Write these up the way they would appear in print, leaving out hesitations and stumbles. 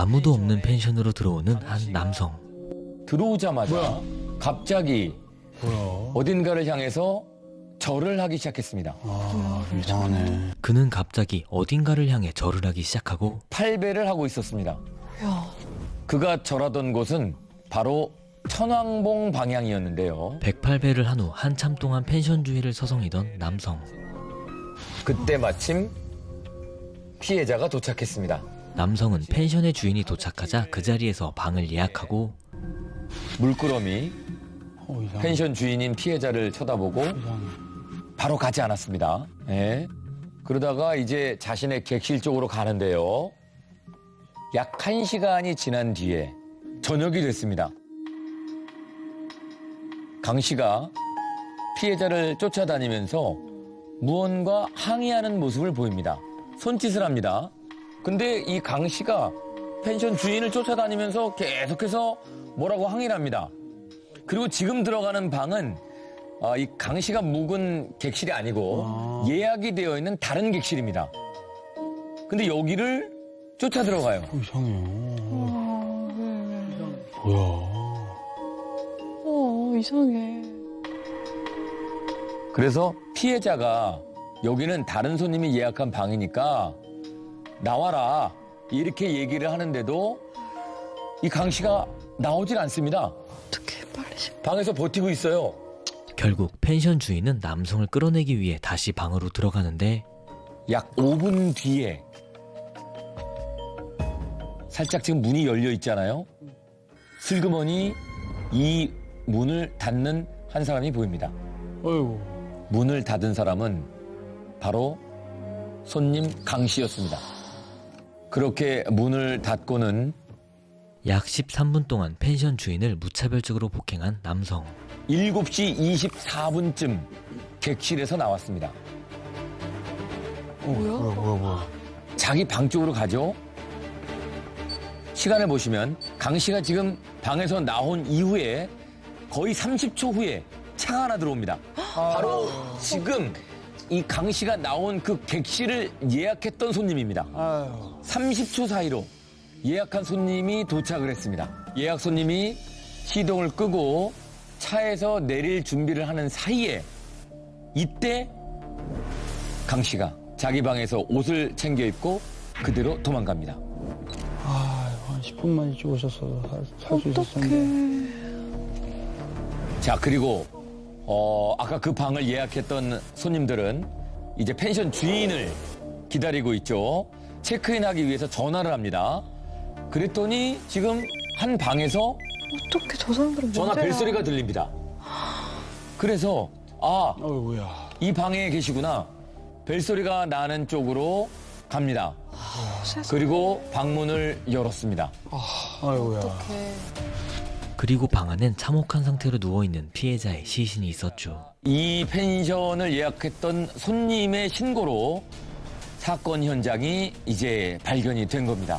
아무도 없는 펜션으로 들어오는 한 남성. 들어오자마자 갑자기 어딘가를 향해서 절을 하기 시작했습니다. 이상하네. 그는 갑자기 어딘가를 향해 절을 하기 시작하고 팔배를 하고 있었습니다. 야, 그가 절하던 곳은 바로 천왕봉 방향이었는데요. 108배를 한 후 한참 동안 펜션 주위를 서성이던 남성. 그때 마침 피해자가 도착했습니다. 남성은 펜션의 주인이 도착하자 그 자리에서 방을 예약하고 물끄러미 이상해. 펜션 주인인 피해자를 쳐다보고 이상해. 바로 가지 않았습니다. 예. 그러다가 이제 자신의 객실 쪽으로 가는데요. 약 1시간이 지난 뒤에 저녁이 됐습니다. 강 씨가 피해자를 쫓아다니면서 무언가 항의하는 모습을 보입니다. 손짓을 합니다. 근데 이 강 씨가 펜션 주인을 쫓아다니면서 계속해서 뭐라고 항의를 합니다. 그리고 지금 들어가는 방은 이 강 씨가 묵은 객실이 아니고 예약이 되어 있는 다른 객실입니다. 근데 여기를 쫓아 들어가요. 이상해요. 왜. 뭐야. 이상해. 그래서 피해자가 여기는 다른 손님이 예약한 방이니까 나와라 이렇게 얘기를 하는데도 이 강 씨가 나오질 않습니다. 어떻게 빨리 방에서 버티고 있어요. 결국 펜션 주인은 남성을 끌어내기 위해 다시 방으로 들어가는데 약 5분 뒤에 살짝 지금 문이 열려 있잖아요. 슬그머니 이 문을 닫는 한 사람이 보입니다. 어이구. 문을 닫은 사람은 바로 손님 강 씨였습니다. 그렇게 문을 닫고는 약 13분 동안 펜션 주인을 무차별적으로 폭행한 남성. 7시 24분쯤 객실에서 나왔습니다. 뭐야. 자기 방 쪽으로 가죠. 시간을 보시면 강 씨가 지금 방에서 나온 이후에 거의 30초 후에 차가 하나 들어옵니다. 바로 지금 이 강 씨가 나온 그 객실을 예약했던 손님입니다. 아유. 30초 사이로 예약한 손님이 도착을 했습니다. 예약 손님이 시동을 끄고 차에서 내릴 준비를 하는 사이에 이때 강 씨가 자기 방에서 옷을 챙겨 입고 그대로 도망갑니다. 한 10분만 일찍 오셨어도 살 수 있었는데. 어떡해. 자, 그리고 아까 그 방을 예약했던 손님들은 이제 펜션 주인을 기다리고 있죠. 체크인하기 위해서 전화를 합니다. 그랬더니 지금 한 방에서 어떻게 저 사람들은 전화 문제야. 벨소리가 들립니다. 그래서 어이구야. 이 방에 계시구나. 벨소리가 나는 쪽으로 갑니다. 세상에. 그리고 방문을 열었습니다. 아이고야. 어떡해. 그리고 방 안엔 참혹한 상태로 누워있는 피해자의 시신이 있었죠. 이 펜션을 예약했던 손님의 신고로 사건 현장이 이제 발견이 된 겁니다.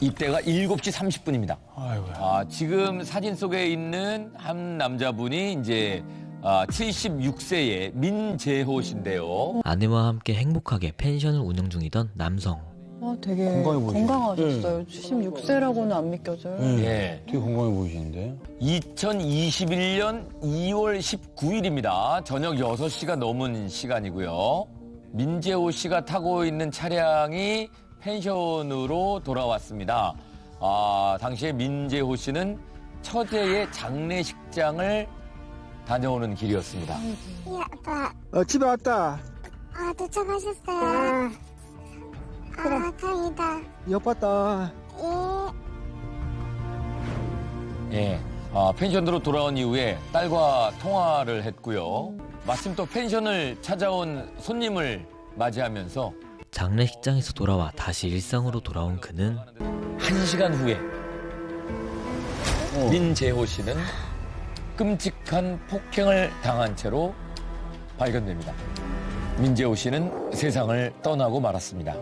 이때가 7시 30분입니다. 아이고야. 지금 사진 속에 있는 한 남자분이 이제 76세의 민재호 씨인데요. 아내와 함께 행복하게 펜션을 운영 중이던 남성. 되게 건강해 보이시네. 건강하셨어요. 76세라고는 안 믿겨져요. 예. 되게 건강해 보이시는데. 2021년 2월 19일입니다. 저녁 6시가 넘은 시간이고요. 민재호 씨가 타고 있는 차량이 펜션으로 돌아왔습니다. 당시에 민재호 씨는 처제의 장례식장을 다녀오는 길이었습니다. 예, 아빠. 집에 왔다. 도착하셨어요. 다행이다. 엿봤다. 예. 예. 펜션으로 돌아온 이후에 딸과 통화를 했고요. 마침 또 펜션을 찾아온 손님을 맞이하면서 장례식장에서 돌아와 다시 일상으로 돌아온 그는 1시간 후에 민재호 씨는 끔찍한 폭행을 당한 채로 발견됩니다. 민재호 씨는 세상을 떠나고 말았습니다.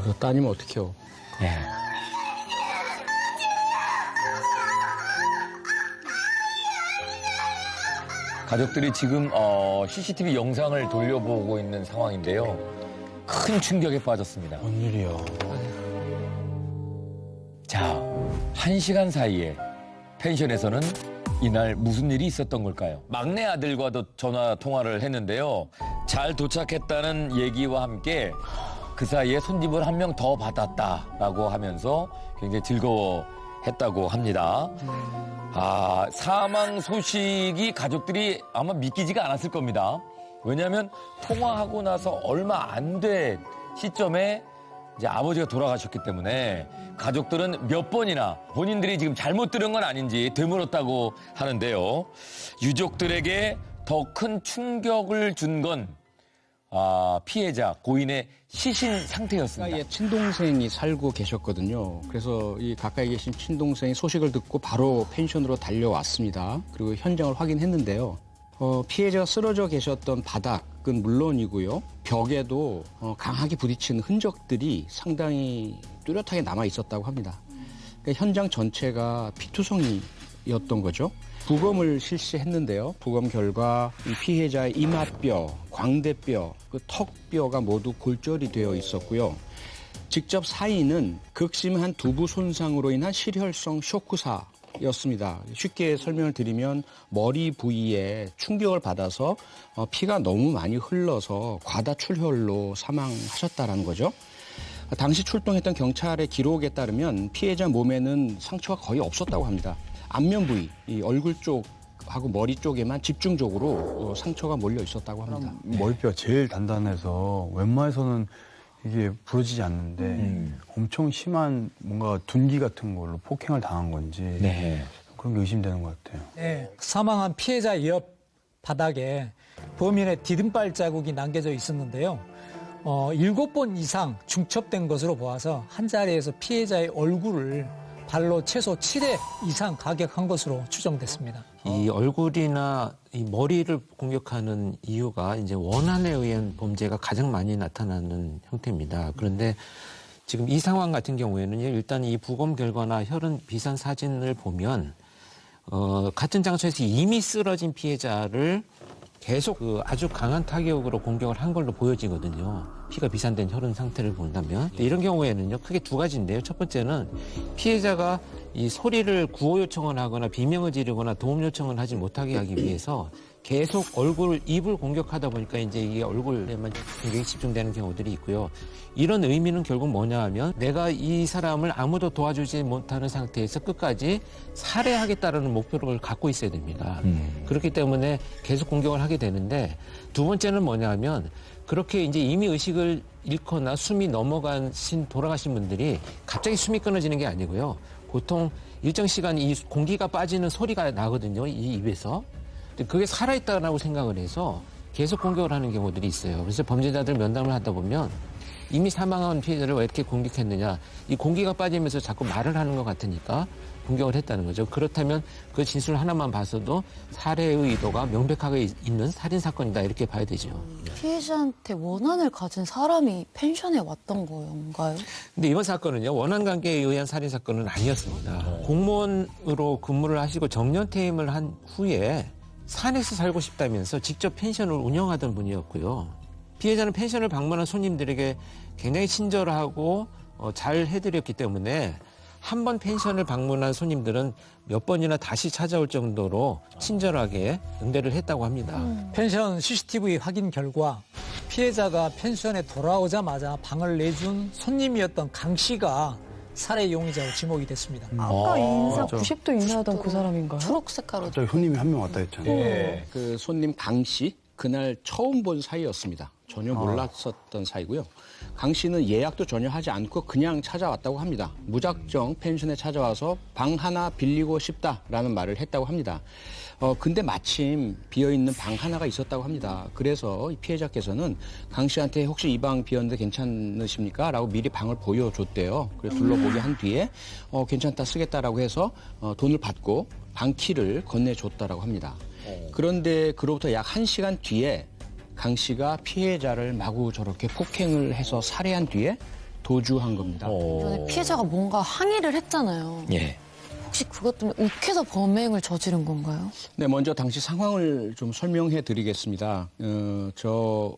그래서 따니면 어떡해요. 예. 가족들이 지금 CCTV 영상을 돌려보고 있는 상황인데요. 큰 충격에 빠졌습니다. 뭔 일이야. 1시간 사이에 펜션에서는 이날 무슨 일이 있었던 걸까요? 막내 아들과도 전화 통화를 했는데요. 잘 도착했다는 얘기와 함께 그 사이에 손님을 한 명 더 받았다라고 하면서 굉장히 즐거워했다고 합니다. 사망 소식이 가족들이 아마 믿기지가 않았을 겁니다. 왜냐하면 통화하고 나서 얼마 안 된 시점에 이제 아버지가 돌아가셨기 때문에 가족들은 몇 번이나 본인들이 지금 잘못 들은 건 아닌지 되물었다고 하는데요. 유족들에게 더 큰 충격을 준 건 피해자 고인의 시신 상태였습니다. 가까이에 친동생이 살고 계셨거든요. 그래서 이 가까이 계신 친동생이 소식을 듣고 바로 펜션으로 달려왔습니다. 그리고 현장을 확인했는데요. 피해자가 쓰러져 계셨던 바닥은 물론이고요. 벽에도 강하게 부딪힌 흔적들이 상당히 뚜렷하게 남아 있었다고 합니다. 그러니까 현장 전체가 피투성이였던 거죠. 부검을 실시했는데요. 부검 결과 이 피해자의 이마뼈, 광대뼈, 그 턱뼈가 모두 골절이 되어 있었고요. 직접 사인은 극심한 두부 손상으로 인한 실혈성 쇼크사였습니다. 쉽게 설명을 드리면 머리 부위에 충격을 받아서 피가 너무 많이 흘러서 과다 출혈로 사망하셨다라는 거죠. 당시 출동했던 경찰의 기록에 따르면 피해자 몸에는 상처가 거의 없었다고 합니다. 안면 부위, 이 얼굴 쪽하고 머리 쪽에만 집중적으로 상처가 몰려 있었다고 합니다. 머리뼈가 제일 단단해서 웬만해서는 이게 부러지지 않는데 엄청 심한 뭔가 둔기 같은 걸로 폭행을 당한 건지 네. 그런 게 의심되는 것 같아요. 네, 사망한 피해자 옆 바닥에 범인의 디딤발 자국이 남겨져 있었는데요. 7번 이상 중첩된 것으로 보아서 한 자리에서 피해자의 얼굴을 발로 최소 7회 이상 가격한 것으로 추정됐습니다. 이 얼굴이나 이 머리를 공격하는 이유가 이제 원한에 의한 범죄가 가장 많이 나타나는 형태입니다. 그런데 지금 이 상황 같은 경우에는 일단 이 부검 결과나 혈흔 비산 사진을 보면 같은 장소에서 이미 쓰러진 피해자를 계속 아주 강한 타격으로 공격을 한 걸로 보여지거든요. 피가 비산된 혈흔 상태를 본다면. 이런 경우에는요, 크게 두 가지인데요. 첫 번째는 피해자가 이 소리를 구호 요청을 하거나 비명을 지르거나 도움 요청을 하지 못하게 하기 위해서 계속 얼굴, 입을 공격하다 보니까 이제 이게 얼굴에만 굉장히 집중되는 경우들이 있고요. 이런 의미는 결국 뭐냐 하면 내가 이 사람을 아무도 도와주지 못하는 상태에서 끝까지 살해하겠다라는 목표를 갖고 있어야 됩니다. 그렇기 때문에 계속 공격을 하게 되는데 두 번째는 뭐냐 하면 그렇게 이제 이미 의식을 잃거나 숨이 넘어가신 돌아가신 분들이 갑자기 숨이 끊어지는 게 아니고요. 보통 일정 시간 이 공기가 빠지는 소리가 나거든요. 이 입에서. 그게 살아있다고 생각을 해서 계속 공격을 하는 경우들이 있어요. 그래서 범죄자들 면담을 하다 보면 이미 사망한 피해자를 왜 이렇게 공격했느냐. 이 공기가 빠지면서 자꾸 말을 하는 것 같으니까 공격을 했다는 거죠. 그렇다면 그 진술 하나만 봐서도 살해의 의도가 명백하게 있는 살인사건이다 이렇게 봐야 되죠. 피해자한테 원한을 가진 사람이 펜션에 왔던 건가요? 근데 이번 사건은요. 원한 관계에 의한 살인사건은 아니었습니다. 공무원으로 근무를 하시고 정년퇴임을 한 후에 산에서 살고 싶다면서 직접 펜션을 운영하던 분이었고요. 피해자는 펜션을 방문한 손님들에게 굉장히 친절하고 잘 해드렸기 때문에 한 번 펜션을 방문한 손님들은 몇 번이나 다시 찾아올 정도로 친절하게 응대를 했다고 합니다. 펜션 CCTV 확인 결과 피해자가 펜션에 돌아오자마자 방을 내준 손님이었던 강 씨가 살해 용의자로 지목이 됐습니다. 아까 인사 맞아. 90도 인사하던 그 사람인가요? 초록색깔로. 갑자기 손님이 한 명 왔다 했잖아요. 네. 그 손님 강 씨, 그날 처음 본 사이였습니다. 전혀 몰랐었던 사이고요. 강 씨는 예약도 전혀 하지 않고 그냥 찾아왔다고 합니다. 무작정 펜션에 찾아와서 방 하나 빌리고 싶다라는 말을 했다고 합니다. 근데 마침 비어있는 방 하나가 있었다고 합니다. 그래서 이 피해자께서는 강 씨한테 혹시 이 방 비었는데 괜찮으십니까? 라고 미리 방을 보여줬대요. 그래서 둘러보게 한 뒤에 괜찮다 쓰겠다라고 해서 돈을 받고 방 키를 건네줬다라고 합니다. 그런데 그로부터 약 1시간 뒤에 강 씨가 피해자를 마구 저렇게 폭행을 해서 살해한 뒤에 도주한 겁니다. 이번에 피해자가 뭔가 항의를 했잖아요. 예. 혹시 그것 때문에 욱해서 범행을 저지른 건가요? 네, 먼저 당시 상황을 좀 설명해 드리겠습니다. 저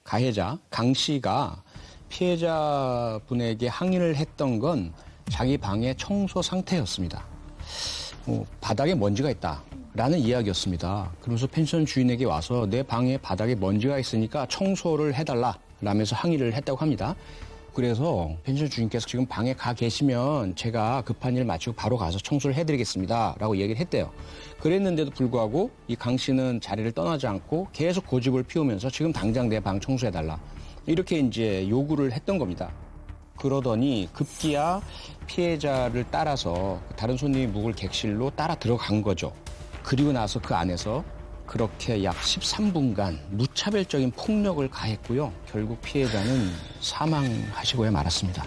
가해자 강 씨가 피해자분에게 항의를 했던 건 자기 방의 청소 상태였습니다. 바닥에 먼지가 있다라는 이야기였습니다. 그러면서 펜션 주인에게 와서 내 방에 바닥에 먼지가 있으니까 청소를 해달라라면서 항의를 했다고 합니다. 그래서 펜션 주인께서 지금 방에 가 계시면 제가 급한 일 마치고 바로 가서 청소를 해드리겠습니다 라고 얘기를 했대요. 그랬는데도 불구하고 이 강 씨는 자리를 떠나지 않고 계속 고집을 피우면서 지금 당장 내 방 청소해달라 이렇게 이제 요구를 했던 겁니다. 그러더니 급기야 피해자를 따라서 다른 손님이 묵을 객실로 따라 들어간 거죠. 그리고 나서 그 안에서 그렇게 약 13분간 무차별적인 폭력을 가했고요. 결국 피해자는 사망하시고야 말았습니다.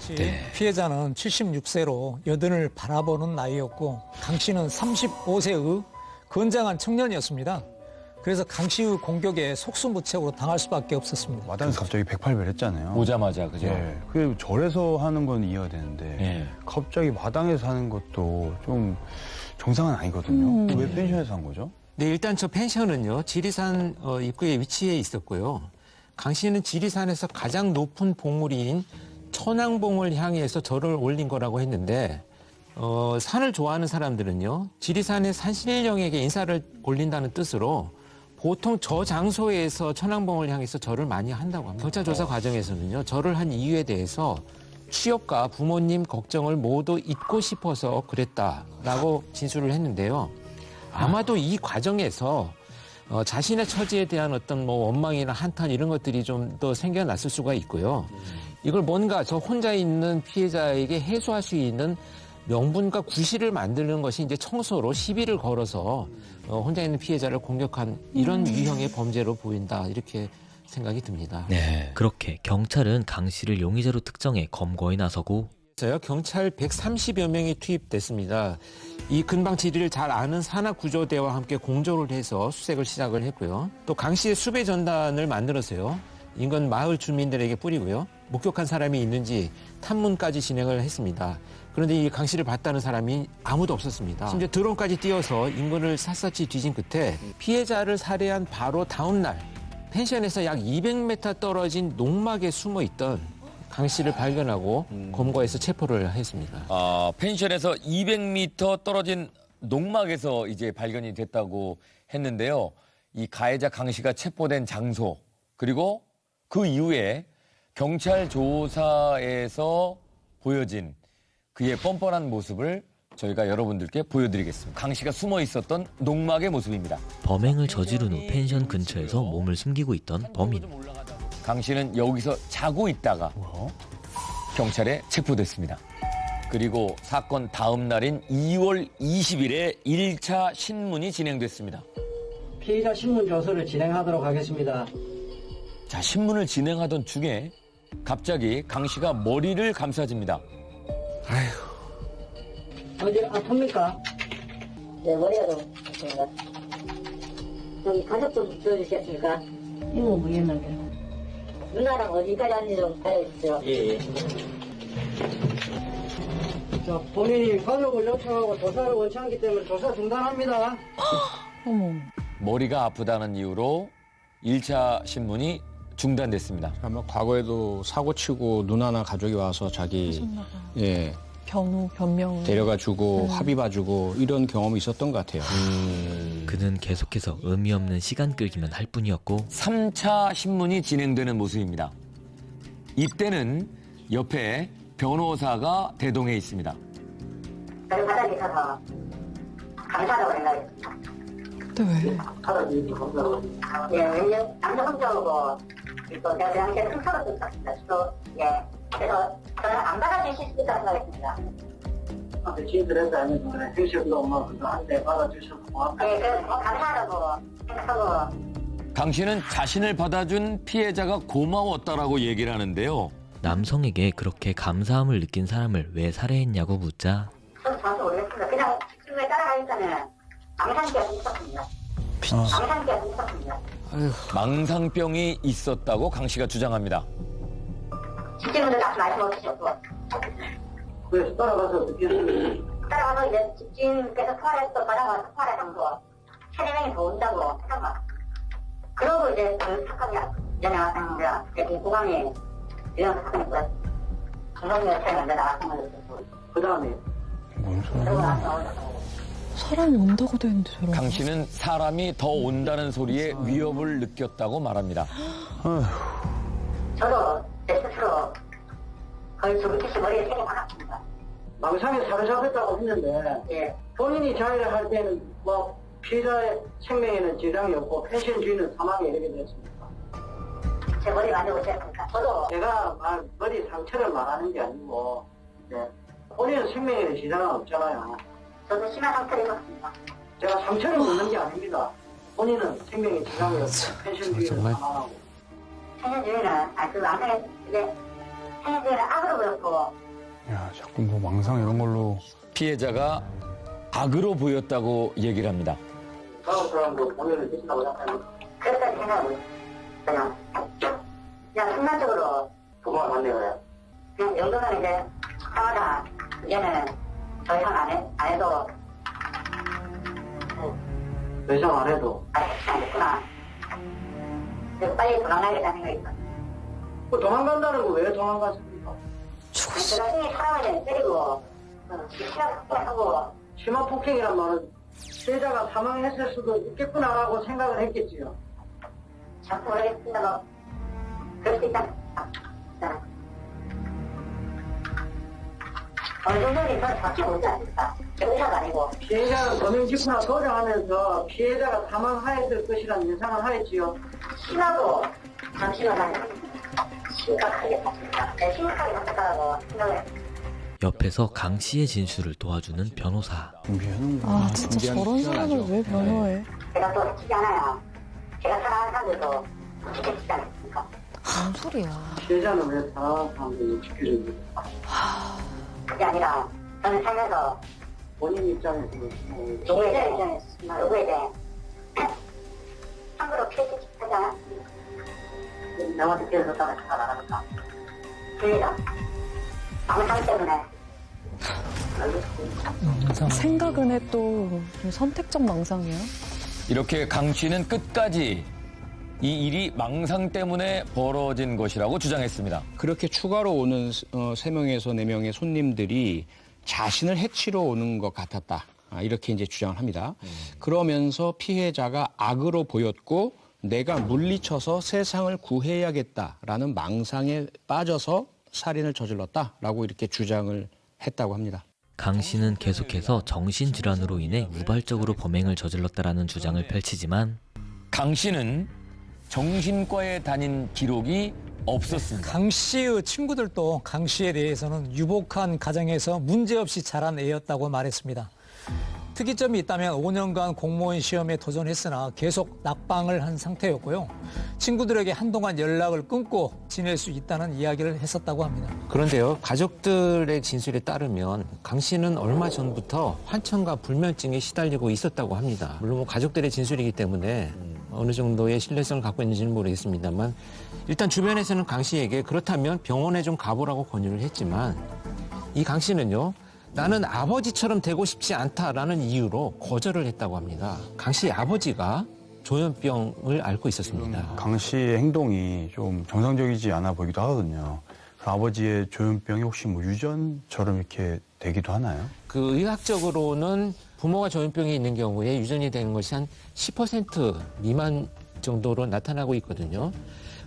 피해자는 76세로 여든을 바라보는 나이였고 강 씨는 35세의 건장한 청년이었습니다. 그래서 강 씨의 공격에 속수무책으로 당할 수밖에 없었습니다. 마당에서 갑자기 108배를 했잖아요. 오자마자 그죠? 예. 그게 절에서 하는 건 이해가 되는데 예. 갑자기 마당에서 하는 것도 좀 정상은 아니거든요. 왜 펜션에서 한 거죠? 네, 일단 저 펜션은요, 지리산 입구에 위치해 있었고요. 강 씨는 지리산에서 가장 높은 봉우리인 천왕봉을 향해서 절을 올린 거라고 했는데, 산을 좋아하는 사람들은요, 지리산의 산신령에게 인사를 올린다는 뜻으로 보통 저 장소에서 천왕봉을 향해서 절을 많이 한다고 합니다. 경찰 조사 과정에서는요, 절을 한 이유에 대해서 취업과 부모님 걱정을 모두 잊고 싶어서 그랬다라고 진술을 했는데요. 아마도 이 과정에서 자신의 처지에 대한 어떤 뭐 원망이나 한탄 이런 것들이 좀 더 생겨났을 수가 있고요. 이걸 뭔가 저 혼자 있는 피해자에게 해소할 수 있는 명분과 구실을 만드는 것이 이제 청소로 시비를 걸어서 혼자 있는 피해자를 공격한 이런 유형의 범죄로 보인다 이렇게 생각이 듭니다. 네. 그렇게 경찰은 강 씨를 용의자로 특정해 검거에 나서고 경찰 130여 명이 투입됐습니다. 이 근방 지리를 잘 아는 산악구조대와 함께 공조를 해서 수색을 시작을 했고요. 또 강 씨의 수배 전단을 만들어서요. 인근 마을 주민들에게 뿌리고요. 목격한 사람이 있는지 탐문까지 진행을 했습니다. 그런데 이 강 씨를 봤다는 사람이 아무도 없었습니다. 심지어 드론까지 띄워서 인근을 샅샅이 뒤진 끝에 피해자를 살해한 바로 다음 날 펜션에서 약 200m 떨어진 농막에 숨어 있던 강 씨를 발견하고 검거해서 체포를 했습니다. 펜션에서 200m 떨어진 농막에서 이제 발견이 됐다고 했는데요. 이 가해자 강 씨가 체포된 장소 그리고 그 이후에 경찰 조사에서 보여진 그의 뻔뻔한 모습을 저희가 여러분들께 보여드리겠습니다. 강 씨가 숨어 있었던 농막의 모습입니다. 범행을 저지른 후 펜션 근처에서 몸을 숨기고 있던 범인. 강 씨는 여기서 자고 있다가 경찰에 체포됐습니다. 그리고 사건 다음 날인 2월 20일에 1차 신문이 진행됐습니다. 피의자 신문 조서를 진행하도록 하겠습니다. 자, 신문을 진행하던 중에 갑자기 강 씨가 머리를 감싸집니다. 어디 아픕니까? 네, 머리가 좀 아픕니다. 여기 가족 좀 들어주시겠습니까? 이거 뭐였는데? 누나랑 어디까지 왔는지 좀 알려주세요. 예. 자, 본인이 가족을 요청하고 조사를 원치하기 때문에 조사 중단합니다. 어머. 머리가 아프다는 이유로 1차 신문이 중단됐습니다. 아마 과거에도 사고치고 누나나 가족이 와서 자기 변명을. 데려가주고 합의 봐주고 이런 경험이 있었던 것 같아요. 그는 계속해서 의미 없는 시간 끌기만 할 뿐이었고 3차 신문이 진행되는 모습입니다. 이때는 옆에 변호사가 대동해 있습니다. 저희 바닥에 있어서 감사하다고 생각했습니다. 그때 왜? 예, 왜냐면 남자 혼자오고 또 제가 그 당시에 흥사가 좀 있었습니다. 또 예, 그래서 저는 안 받아주실 수 있다고 생각했습니다. 지인들한테 아니면 행실도 뭐 한테 받아주셔서 고맙다. 예, 그래서 감사하다고 생각하고 강 씨는 자신을 받아준 피해자가 고마웠다라고 얘기를 하는데요. 남성에게 그렇게 감사함을 느낀 사람을 왜 살해했냐고 묻자 저는 정확히 모르겠습니다. 그냥 친구에 따라가니까는 망상기가 있었습니다. 망상기가 있었습니다. 망상병이 있었다고 강 씨가 주장합니다. 집주인분들 같이 말씀 없으셨고 그래서 따라가서 어떻게 했어요? 따라가서 이제 집주인께서 토화를 또 받아가서 토화를 정도 3-4명이 더 온다고 잠깐만 그러고 이제 그 사건이 연행왔던 거야. 이제 공감이 유형사 사건이 있고요. 중성미가 차이 먼저 나왔던 거였고 그 다음에 뭔 소리야? 사람이 온다고 돼 있는데 저런. 강 씨는 사람이 더 온다는 소리에 위협을 느꼈다고 말합니다. 저도 제 스스로 거의 죽을듯이 머리에 세게 박았습니다. 망상에 사로잡혔다고 했는데 예. 본인이 자해를 할 때는 뭐 피해자의 생명에는 지장이 없고 펜션 주인은 사망에 이르게 됐습니다. 제 머리 만져보셨습니까? 저도 제가 머리 상처를 말하는 게 아니고 본인은 생명에는 지장은 없잖아요. 저도 심한 상처를 입었습니다. 제가 상처를 묻는 게 아닙니다. 본인은 생명에 지장이 없고 펜션 주인은 정말. 사망하고. 생년 주인은 그 망상에 이제 생년 주인은 악으로 보였고 야, 자꾸 뭐 망상 이런 걸로. 피해자가 악으로 보였다고 얘기를 합니다. 다음 사람도 본인을 미친다고 생각하는 그랬다는 생각을 그냥 순간적으로 도망을 갔네요. 그냥 영도는 이제 하마다 얘는 더 이상 안 해도 매장 안 해도 알겠구나. 그래서 빨리 도망가야겠다는 생각이 있어. 그 도망간다는 거 왜 도망갔습니까? 제가 흔히 사람을 때리고 시각하고 심한 폭행이란 말은 피해자가 사망했을 수도 있겠구나라고 생각을 했겠지요. 자꾸 모르겠습니다. 뭐 그럴 수 있다. 어느 정도는 더 정확히 모르지 않습니까? 의사가 아니고 피해자는 범행직후나 도정하면서 피해자가 사망하였을 것이라는 예상을 하였지요. 심하고 잠시만 심각하게 다쳤다. 심각하게 다쳤다고 생각을 했습니다. 옆에서 강 씨의 진술을 도와주는 변호사. 아 진짜 저런 사람을 왜 변호해? 제가 또 해치지 않아요. 제가 사랑하는 사람들도 지켜주지 않습니까? 뭔 소리야. 피해자는 왜 사랑하는 사람들을 지켜주는 거예요? 그게 아니라 저는 살면서 본인 입장에서 누구에 대해 참고로 피해자 하지 않았습니다. 나한테 피해줬다가 제가 나가니까 피해자 망상 때문에 생각은 해도 좀 선택적 망상이야. 이렇게 강 씨는 끝까지 이 일이 망상 때문에 벌어진 것이라고 주장했습니다. 그렇게 추가로 오는 3명에서 4명의 손님들이 자신을 해치러 오는 것 같았다. 이렇게 이제 주장을 합니다. 그러면서 피해자가 악으로 보였고 내가 물리쳐서 세상을 구해야겠다라는 망상에 빠져서 살인을 저질렀다라고 이렇게 주장을 했다고 합니다. 강 씨는 계속해서 정신질환으로 인해 우발적으로 범행을 저질렀다라는 주장을 펼치지만 강 씨는 정신과에 다닌 기록이 없었습니다. 강 씨의 친구들도 강 씨에 대해서는 유복한 가정에서 문제없이 자란 애였다고 말했습니다. 특이점이 있다면 5년간 공무원 시험에 도전했으나 계속 낙방을 한 상태였고요. 친구들에게 한동안 연락을 끊고 지낼 수 있다는 이야기를 했었다고 합니다. 그런데요, 가족들의 진술에 따르면 강 씨는 얼마 전부터 환청과 불면증에 시달리고 있었다고 합니다. 물론 뭐 가족들의 진술이기 때문에 어느 정도의 신뢰성을 갖고 있는지는 모르겠습니다만 일단 주변에서는 강 씨에게 그렇다면 병원에 좀 가보라고 권유를 했지만 이 강 씨는요, 나는 아버지처럼 되고 싶지 않다라는 이유로 거절을 했다고 합니다. 강 씨의 아버지가 조현병을 앓고 있었습니다. 강 씨의 행동이 좀 정상적이지 않아 보이기도 하거든요. 그 아버지의 조현병이 혹시 뭐 유전처럼 이렇게 되기도 하나요? 그 의학적으로는 부모가 조현병이 있는 경우에 유전이 되는 것이 한 10% 미만 정도로 나타나고 있거든요.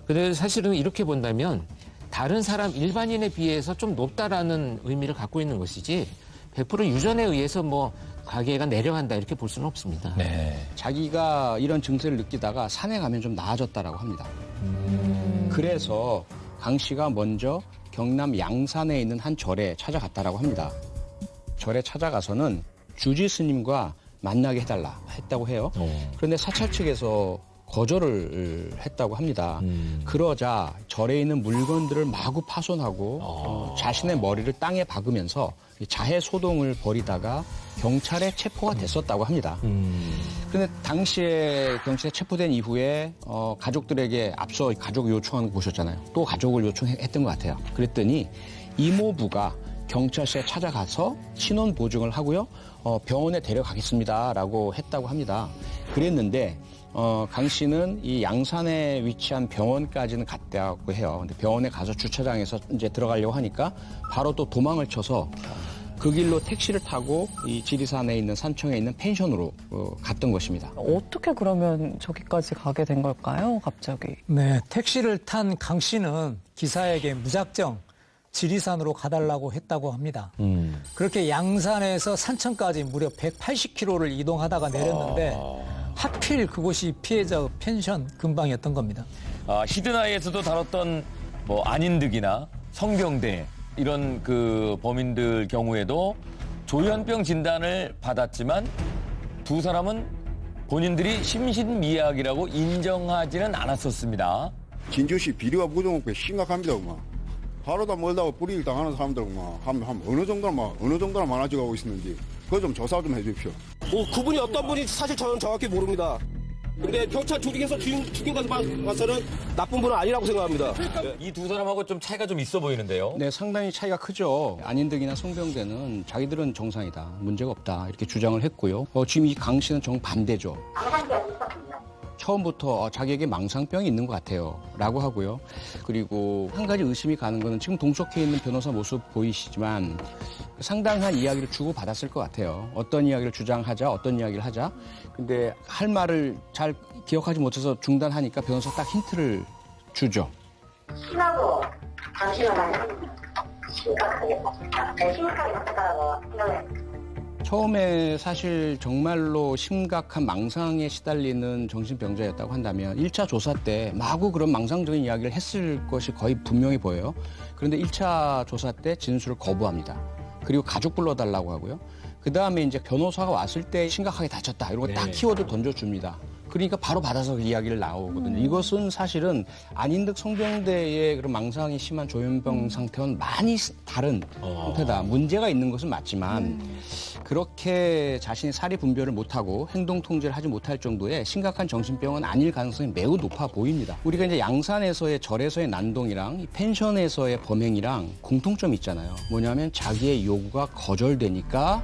근데 사실은 이렇게 본다면 다른 사람 일반인에 비해서 좀 높다라는 의미를 갖고 있는 것이지 100% 유전에 의해서 뭐 가계가 내려간다 이렇게 볼 수는 없습니다. 네. 자기가 이런 증세를 느끼다가 산에 가면 좀 나아졌다라고 합니다. 그래서 강 씨가 먼저 경남 양산에 있는 한 절에 찾아갔다라고 합니다. 절에 찾아가서는 주지 스님과 만나게 해달라 했다고 해요. 그런데 사찰 측에서 거절을 했다고 합니다. 그러자 절에 있는 물건들을 마구 파손하고 자신의 머리를 땅에 박으면서 자해 소동을 벌이다가 경찰에 체포가 됐었다고 합니다. 그런데 당시에 경찰에 체포된 이후에 가족들에게 앞서 가족 요청한 거 보셨잖아요. 또 가족을 요청했던 것 같아요. 그랬더니 이모부가 경찰서에 찾아가서 신원 보증을 하고요. 병원에 데려가겠습니다라고 했다고 합니다. 그랬는데 강 씨는 이 양산에 위치한 병원까지는 갔다고 해요. 근데 병원에 가서 주차장에서 이제 들어가려고 하니까 바로 또 도망을 쳐서 그 길로 택시를 타고 이 지리산에 있는 산청에 있는 펜션으로 갔던 것입니다. 어떻게 그러면 저기까지 가게 된 걸까요, 갑자기? 네, 택시를 탄 강 씨는 기사에게 무작정 지리산으로 가달라고 했다고 합니다. 그렇게 양산에서 산청까지 무려 180km를 이동하다가 내렸는데 하필 그곳이 피해자 펜션 근방이었던 겁니다. 히든아이에서도 다뤘던 뭐 안인득이나 성병대 이런 그 범인들 경우에도 조현병 진단을 받았지만 두 사람은 본인들이 심신미약이라고 인정하지는 않았었습니다. 진주시 비리와 부정업계 심각합니다. 하루다 멀다고 불이익 당하는 사람들 어느 정도나 많아져 가고 있었는지 그거 좀 조사 좀 해주십시오. 그분이 어떤 분이 사실 저는 정확히 모릅니다. 근데 경찰 조직에서 죽인 것을 봐서는 나쁜 분은 아니라고 생각합니다. 이 두 사람하고 좀 차이가 좀 있어 보이는데요. 네, 상당히 차이가 크죠. 안인득이나 송병대는 자기들은 정상이다, 문제가 없다 이렇게 주장을 했고요. 지금 이 강 씨는 정반대죠. 망상병이 있었습니다. 처음부터 자기에게 망상병이 있는 것 같아요 라고 하고요. 그리고 한 가지 의심이 가는 거는 지금 동석해 있는 변호사 모습 보이시지만 상당한 이야기를 주고받았을 것 같아요. 어떤 이야기를 주장하자, 어떤 이야기를 하자. 근데 할 말을 잘 기억하지 못해서 중단하니까 변호사 딱 힌트를 주죠. 심하고 당신은 심각하게 봤다고 생각을 했습니다. 처음에 사실 정말로 심각한 망상에 시달리는 정신병자였다고 한다면 1차 조사 때 마구 그런 망상적인 이야기를 했을 것이 거의 분명히 보여요. 그런데 1차 조사 때 진술을 거부합니다. 그리고 가족 불러달라고 하고요. 그다음에 이제 변호사가 왔을 때 심각하게 다쳤다. 이런 거 딱 키워드 던져줍니다. 그러니까 바로 받아서 그 이야기를 나오거든요. 이것은 사실은 안인득 성병대의 그런 망상이 심한 조현병 상태와는 많이 다른 형태다. 문제가 있는 것은 맞지만 그렇게 자신이 사리 분별을 못하고 행동 통제를 하지 못할 정도의 심각한 정신병은 아닐 가능성이 매우 높아 보입니다. 우리가 이제 양산에서의 절에서의 난동이랑 이 펜션에서의 범행이랑 공통점이 있잖아요. 뭐냐면 자기의 요구가 거절되니까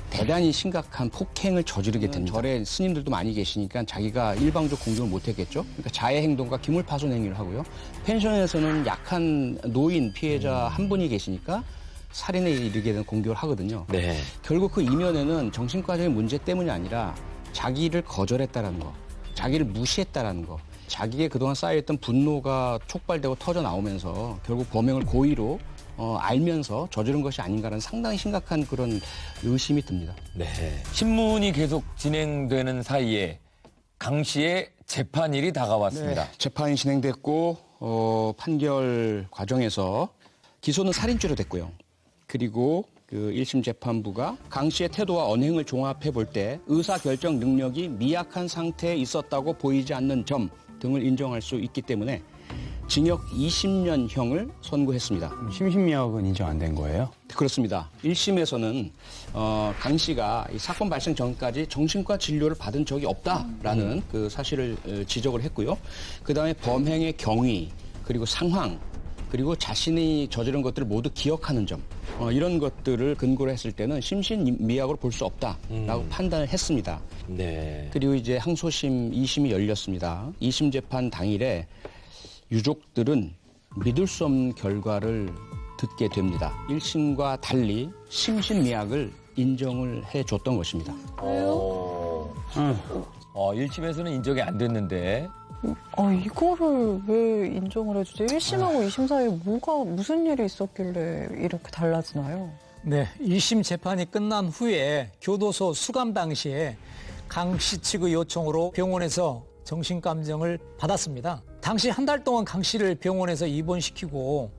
대단히 심각한 폭행을 저지르게 됩니다. 절에 스님들도 많이 계시니까 자기가 일방적 공격을 못했겠죠. 그러니까 자해 행동과 기물파손 행위를 하고요. 펜션에서는 약한 노인 피해자 한 분이 계시니까 살인에 이르게 되는 공격을 하거든요. 네. 결국 그 이면에는 정신과적인 문제 때문이 아니라 자기를 거절했다라는 거, 자기를 무시했다라는 거, 자기의 그동안 쌓여있던 분노가 촉발되고 터져 나오면서 결국 범행을 고의로 알면서 저지른 것이 아닌가라는 상당히 심각한 그런 의심이 듭니다. 네. 신문이 계속 진행되는 사이에 강 씨의 재판일이 다가왔습니다. 네, 재판이 진행됐고 판결 과정에서 기소는 살인죄로 됐고요. 그리고 그 1심 재판부가 강 씨의 태도와 언행을 종합해 볼 때 의사결정 능력이 미약한 상태에 있었다고 보이지 않는 점 등을 인정할 수 있기 때문에 징역 20년형을 선고했습니다. 심신미약은 인정 안 된 거예요? 그렇습니다. 1심에서는 강 씨가 이 사건 발생 전까지 정신과 진료를 받은 적이 없다라는 그 사실을 지적을 했고요. 그다음에 범행의 경위 그리고 상황 그리고 자신이 저지른 것들을 모두 기억하는 점 이런 것들을 근거로 했을 때는 심신미약으로 볼 수 없다라고 판단을 했습니다. 네. 그리고 이제 항소심 2심이 열렸습니다. 2심 재판 당일에 유족들은 믿을 수 없는 결과를 듣게 됩니다. 1심과 달리 심신미약을 인정을 해줬던 것입니다. 왜요? 1심에서는 인정이 안 됐는데. 이거를 왜 인정을 해주지? 1심하고 2심 사이에 무슨 일이 있었길래 이렇게 달라지나요? 네, 1심 재판이 끝난 후에 교도소 수감 당시에 강 씨 측의 요청으로 병원에서 정신감정을 받았습니다. 당시 한 달 동안 강 씨를 병원에서 입원시키고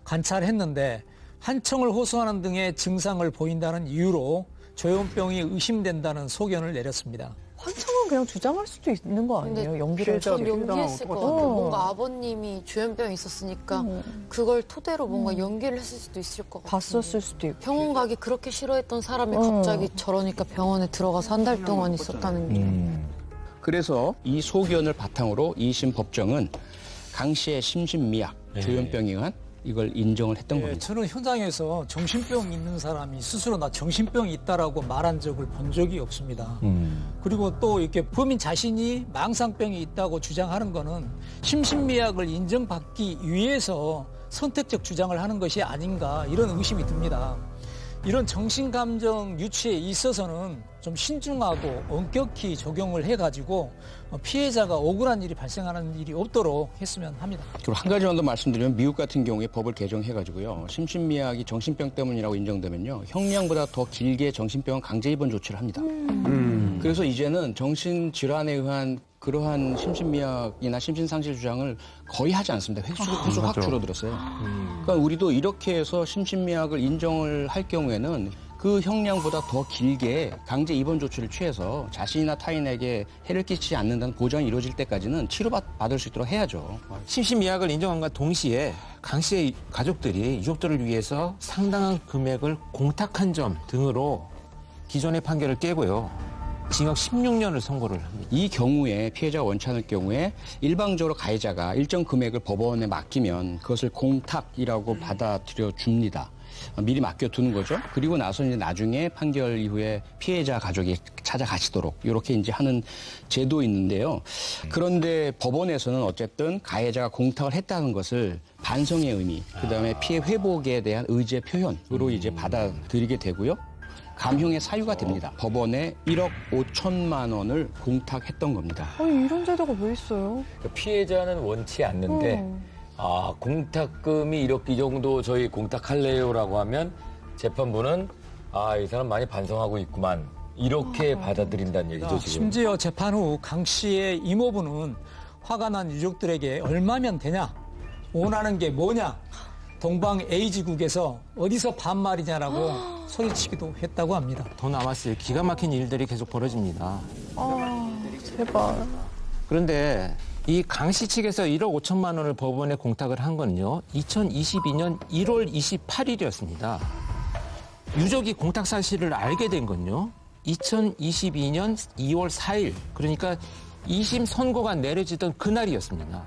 관찰했는데 한청을 호소하는 등의 증상을 보인다는 이유로 조현병이 의심된다는 소견을 내렸습니다. 환청은 그냥 주장할 수도 있는 거 아니에요? 연기를 전 연기했을 것 같아요. 뭔가 아버님이 조현병이 있었으니까 그걸 토대로 뭔가 연기를 했을 수도 있을 것 같아요. 봤었을 수도 있고. 병원 가기 그렇게 싫어했던 사람이 갑자기 저러니까 병원에 들어가서 한 달 동안 있었다는 게. 그래서 이 소견을 바탕으로 2심 법정은 강 씨의 심신미약, 조현병에 의한 이걸 인정을 했던 겁니다. 저는 현장에서 정신병 있는 사람이 스스로 나 정신병이 있다라고 말한 적을 본 적이 없습니다. 그리고 또 이렇게 범인 자신이 망상병이 있다고 주장하는 거는 심신미약을 인정받기 위해서 선택적 주장을 하는 것이 아닌가 이런 의심이 듭니다. 이런 정신감정 유치에 있어서는 좀 신중하고 엄격히 적용을 해가지고 피해자가 억울한 일이 발생하는 일이 없도록 했으면 합니다. 그리고 한 가지만 더 말씀드리면 미국 같은 경우에 법을 개정해가지고요. 심신미약이 정신병 때문이라고 인정되면요. 형량보다 더 길게 정신병원 강제 입원 조치를 합니다. 그래서 이제는 정신질환에 의한 그러한 심신미약이나 심신상실 주장을 거의 하지 않습니다. 횟수 확 줄어들었어요. 그러니까 우리도 이렇게 해서 심신미약을 인정을 할 경우에는 그 형량보다 더 길게 강제 입원 조치를 취해서 자신이나 타인에게 해를 끼치지 않는다는 보장이 이루어질 때까지는 치료받을 수 있도록 해야죠. 심신미약을 인정함과 동시에 강 씨의 가족들이 유족들을 위해서 상당한 금액을 공탁한 점 등으로 기존의 판결을 깨고요. 징역 16년을 선고를 합니다. 이 경우에 피해자가 원치 않을 경우에 일방적으로 가해자가 일정 금액을 법원에 맡기면 그것을 공탁이라고 받아들여 줍니다. 미리 맡겨두는 거죠. 그리고 나서 이제 나중에 판결 이후에 피해자 가족이 찾아가시도록 이렇게 이제 하는 제도 있는데요. 그런데 법원에서는 어쨌든 가해자가 공탁을 했다는 것을 반성의 의미, 그다음에 피해 회복에 대한 의지의 표현으로 이제 받아들이게 되고요. 감형의 사유가 됩니다. 법원에 1억 5천만 원을 공탁했던 겁니다. 아니, 이런 제도가 왜 있어요? 피해자는 원치 않는데 공탁금이 이 정도 저희 공탁할래요라고 하면 재판부는 이 사람 많이 반성하고 있구만 이렇게 받아들인다는 얘기죠 지금. 심지어 재판 후 강 씨의 이모부는 화가 난 유족들에게 얼마면 되냐, 원하는 게 뭐냐, 동방 A지국에서 어디서 반말이냐라고 소리치기도 했다고 합니다. 더 남았어요. 기가 막힌 일들이 계속 벌어집니다. 제발. 그런데 이 강 씨 측에서 1억 5천만 원을 법원에 공탁을 한 건요. 2022년 1월 28일이었습니다. 유족이 공탁 사실을 알게 된 건요. 2022년 2월 4일. 그러니까 2심 선고가 내려지던 그날이었습니다.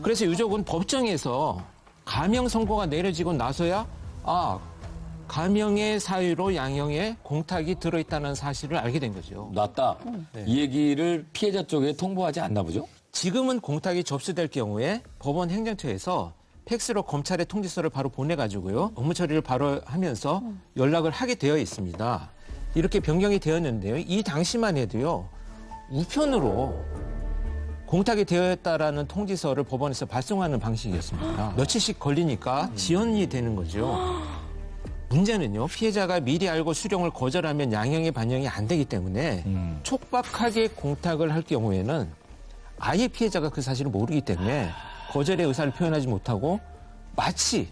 그래서 유족은 법정에서 감형 선고가 내려지고 나서야 감형의 사유로 양형에 공탁이 들어있다는 사실을 알게 된 거죠. 낫다. 이 얘기를 피해자 쪽에 통보하지 않나 보죠? 지금은 공탁이 접수될 경우에 법원 행정처에서 팩스로 검찰에 통지서를 바로 보내가지고요. 업무 처리를 바로 하면서 연락을 하게 되어 있습니다. 이렇게 변경이 되었는데요. 이 당시만 해도요. 우편으로 공탁이 되었다라는 통지서를 법원에서 발송하는 방식이었습니다. 며칠씩 걸리니까 지연이 되는 거죠. 문제는요. 피해자가 미리 알고 수령을 거절하면 양형의 반영이 안 되기 때문에 촉박하게 공탁을 할 경우에는 아예 피해자가 그 사실을 모르기 때문에 거절의 의사를 표현하지 못하고 마치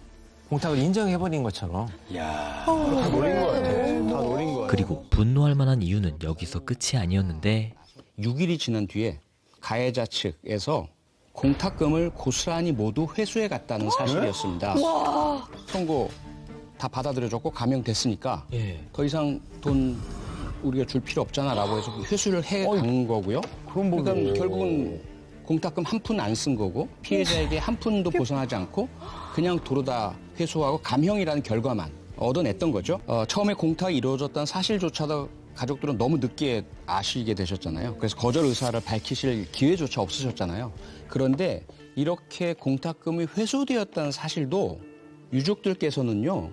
공탁을 인정해버린 것처럼. 다 노린 거 같아요. 다 노린 거 같아요. 그리고 분노할 만한 이유는 여기서 끝이 아니었는데 6일이 지난 뒤에 가해자 측에서 공탁금을 고스란히 모두 회수해 갔다는 사실이었습니다. 선고 다 받아들여졌고 감형됐으니까 더 이상 돈 우리가 줄 필요 없잖아라고 해서 회수를 해 간 거고요. 그러니까 결국은 공탁금 한 푼 안 쓴 거고 피해자에게 한 푼도 보상하지 않고 그냥 도로 다 회수하고 감형이라는 결과만 얻어냈던 거죠. 처음에 공탁이 이루어졌다는 사실조차도 가족들은 너무 늦게 아시게 되셨잖아요. 그래서 거절 의사를 밝히실 기회조차 없으셨잖아요. 그런데 이렇게 공탁금이 회수되었다는 사실도 유족들께서는요.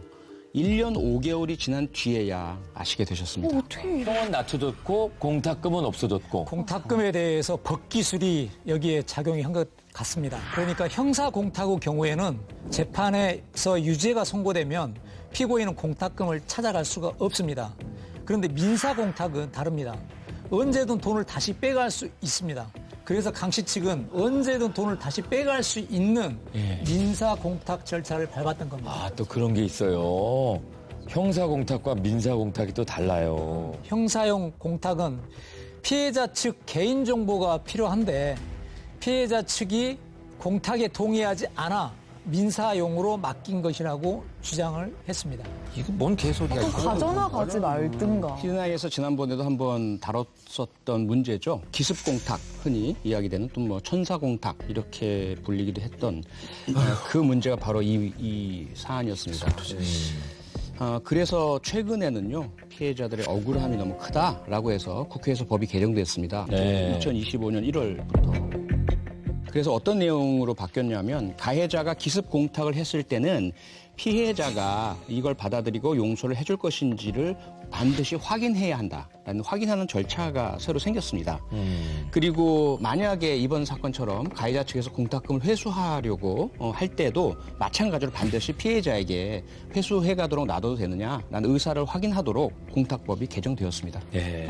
1년 5개월이 지난 뒤에야 아시게 되셨습니다. 형은 낮춰졌고 공탁금은 없어졌고. 공탁금에 대해서 법기술이 여기에 작용이 한 것 같습니다. 그러니까 형사공탁의 경우에는 재판에서 유죄가 선고되면 피고인은 공탁금을 찾아갈 수가 없습니다. 그런데 민사공탁은 다릅니다. 언제든 돈을 다시 빼갈 수 있습니다. 그래서 강 씨 측은 언제든 돈을 다시 빼갈 수 있는 민사공탁 절차를 밟았던 겁니다. 또 그런 게 있어요. 형사공탁과 민사공탁이 또 달라요. 형사용 공탁은 피해자 측 개인정보가 필요한데 피해자 측이 공탁에 동의하지 않아 민사용으로 맡긴 것이라고 주장을 했습니다. 이거 뭔 개소리야. 이거. 가져나가지 말든가. 히든아이에서 지난번에도 한번 다뤘었던 문제죠. 기습공탁, 흔히 이야기되는 또 뭐 천사공탁 이렇게 불리기도 했던 그 문제가 바로 이 사안이었습니다. 그래서 최근에는요. 피해자들의 억울함이 너무 크다라고 해서 국회에서 법이 개정됐습니다. 2025년 1월부터. 그래서 어떤 내용으로 바뀌었냐면 가해자가 기습 공탁을 했을 때는 피해자가 이걸 받아들이고 용서를 해줄 것인지를 반드시 확인해야 한다라는 확인하는 절차가 새로 생겼습니다. 그리고 만약에 이번 사건처럼 가해자 측에서 공탁금을 회수하려고 할 때도 마찬가지로 반드시 피해자에게 회수해가도록 놔둬도 되느냐라는 의사를 확인하도록 공탁법이 개정되었습니다. 예.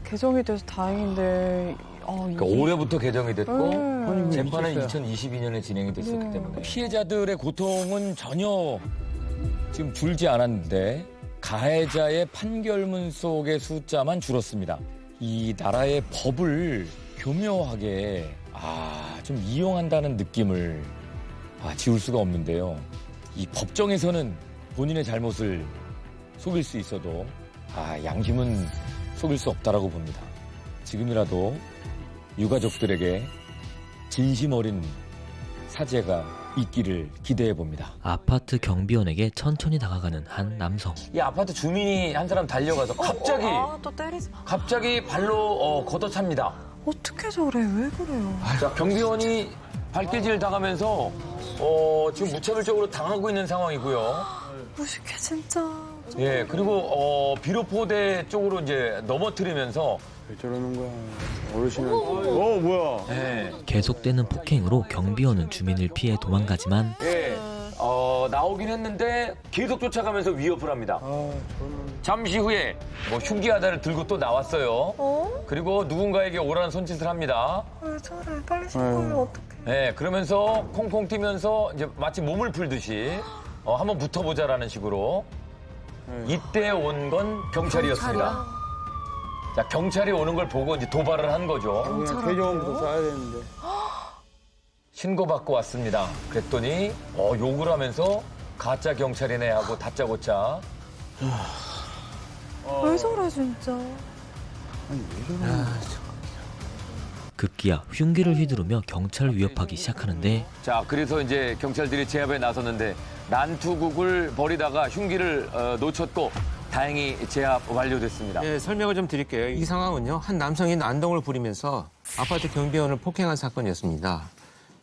개정이 돼서 다행인데. 그러니까 올해부터 개정이 됐고 재판은 있었어요. 2022년에 진행이 됐었기 때문에 피해자들의 고통은 전혀 지금 줄지 않았는데 가해자의 판결문 속의 숫자만 줄었습니다. 이 나라의 법을 교묘하게 좀 이용한다는 느낌을 지울 수가 없는데요. 이 법정에서는 본인의 잘못을 속일 수 있어도 양심은 속일 수 없다라고 봅니다. 지금이라도 유가족들에게 진심 어린 사죄가 있기를 기대해 봅니다. 아파트 경비원에게 천천히 다가가는 한 남성. 이 아파트 주민이 한 사람 달려가서 또 때리지 마. 갑자기 발로 걷어찹니다. 어떻게 저래? 왜 그래요? 자, 경비원이 발길질 당하면서 지금 무차별적으로 당하고 있는 상황이고요. 무식해 진짜. 예, 그리고 비료포대 쪽으로 이제 넘어뜨리면서 왜 저러는 거야. 어르신은. 뭐야. 예, 계속되는 폭행으로 경비원은 주민을 피해 도망가지만 나오긴 했는데 계속 쫓아가면서 위협을 합니다. 잠시 후에 흉기하다를 들고 또 나왔어요. 그리고 누군가에게 오라는 손짓을 합니다. 왜 저래? 빨리 신고하면 어떡해. 네, 그러면서 콩콩 뛰면서 이제 마치 몸을 풀듯이 한번 붙어보자라는 식으로 이때 온 건 경찰이었습니다. 자, 경찰이 오는 걸 보고 이제 도발을 한 거죠. 개정부터 써야 되는데. 신고받고 왔습니다. 그랬더니 욕을 하면서 가짜 경찰이네 하고 다짜고짜. 왜 저래 진짜. 급기야 흉기를 휘두르며 경찰을 위협하기 시작하는데 자, 그래서 이제 경찰들이 제압에 나섰는데 난투극을 벌이다가 흉기를 놓쳤고 다행히 제압 완료됐습니다. 네, 설명을 좀 드릴게요. 이 상황은요, 한 남성이 난동을 부리면서 아파트 경비원을 폭행한 사건이었습니다.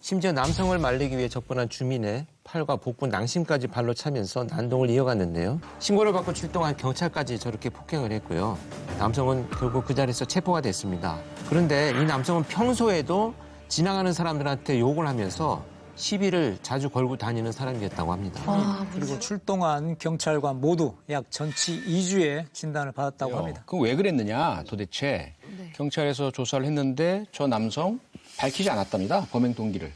심지어 남성을 말리기 위해 접근한 주민의 팔과 복부 낭심까지 발로 차면서 난동을 이어갔는데요. 신고를 받고 출동한 경찰까지 저렇게 폭행을 했고요. 남성은 결국 그 자리에서 체포가 됐습니다. 그런데 이 남성은 평소에도 지나가는 사람들한테 욕을 하면서 시비를 자주 걸고 다니는 사람이었다고 합니다. 그리고 출동한 경찰관 모두 약 전치 2주의 진단을 받았다고 합니다. 그럼 왜 그랬느냐 도대체 경찰에서 조사를 했는데 저 남성 밝히지 않았답니다. 범행 동기를.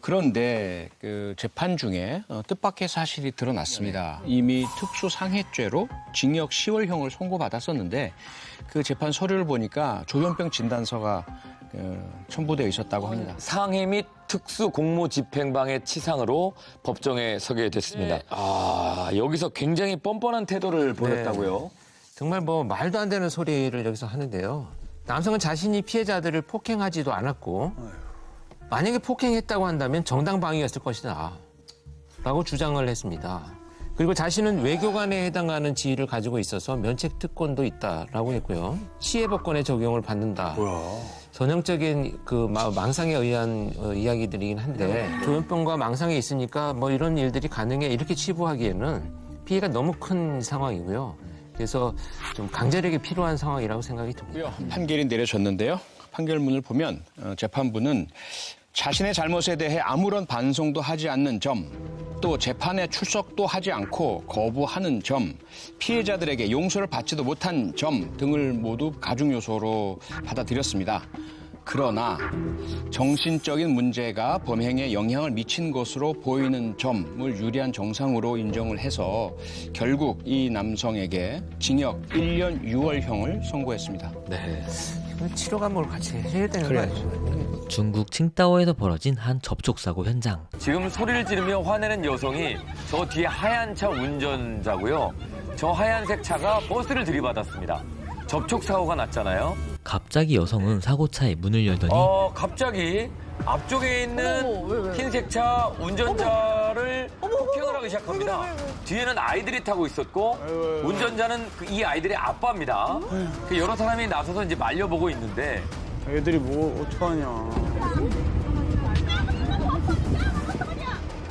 그런데 그 재판 중에 뜻밖의 사실이 드러났습니다. 이미 특수상해죄로 징역 10월형을 선고받았었는데 그 재판 서류를 보니까 조현병 진단서가 첨부되어 있었다고 합니다. 상해 및 특수 공무 집행방해 치상으로 법정에 서게 됐습니다. 여기서 굉장히 뻔뻔한 태도를 보였다고요? 정말 말도 안 되는 소리를 여기서 하는데요. 남성은 자신이 피해자들을 폭행하지도 않았고 만약에 폭행했다고 한다면 정당방위였을 것이다 라고 주장을 했습니다. 그리고 자신은 외교관에 해당하는 지위를 가지고 있어서 면책 특권도 있다라고 했고요. 시해법권의 적용을 받는다. 전형적인 그 망상에 의한 이야기들이긴 한데 조현병과 망상이 있으니까 이런 일들이 가능해 이렇게 치부하기에는 피해가 너무 큰 상황이고요. 그래서 좀 강제력이 필요한 상황이라고 생각이 듭니다. 판결이 내려졌는데요. 판결문을 보면 재판부는 자신의 잘못에 대해 아무런 반성도 하지 않는 점, 또 재판에 출석도 하지 않고 거부하는 점, 피해자들에게 용서를 받지도 못한 점 등을 모두 가중 요소로 받아들였습니다. 그러나 정신적인 문제가 범행에 영향을 미친 것으로 보이는 점을 유리한 정상으로 인정을 해서 결국 이 남성에게 징역 1년 6월형을 선고했습니다. 네. 치료 감옥을 같이 해야 되는 거 아니에요? 중국 칭다오에서 벌어진 한 접촉사고 현장. 지금 소리를 지르며 화내는 여성이 저 뒤에 하얀 차 운전자고요. 저 하얀색 차가 버스를 들이받았습니다. 접촉사고가 났잖아요. 갑자기 여성은 사고차의 문을 열더니 갑자기 앞쪽에 있는 흰색 차 운전자를 폭행을 하기 시작합니다. 뒤에는 아이들이 타고 있었고 운전자는 이 아이들의 아빠입니다. 여러 사람이 나서서 이제 말려보고 있는데 애들이 어떡하냐.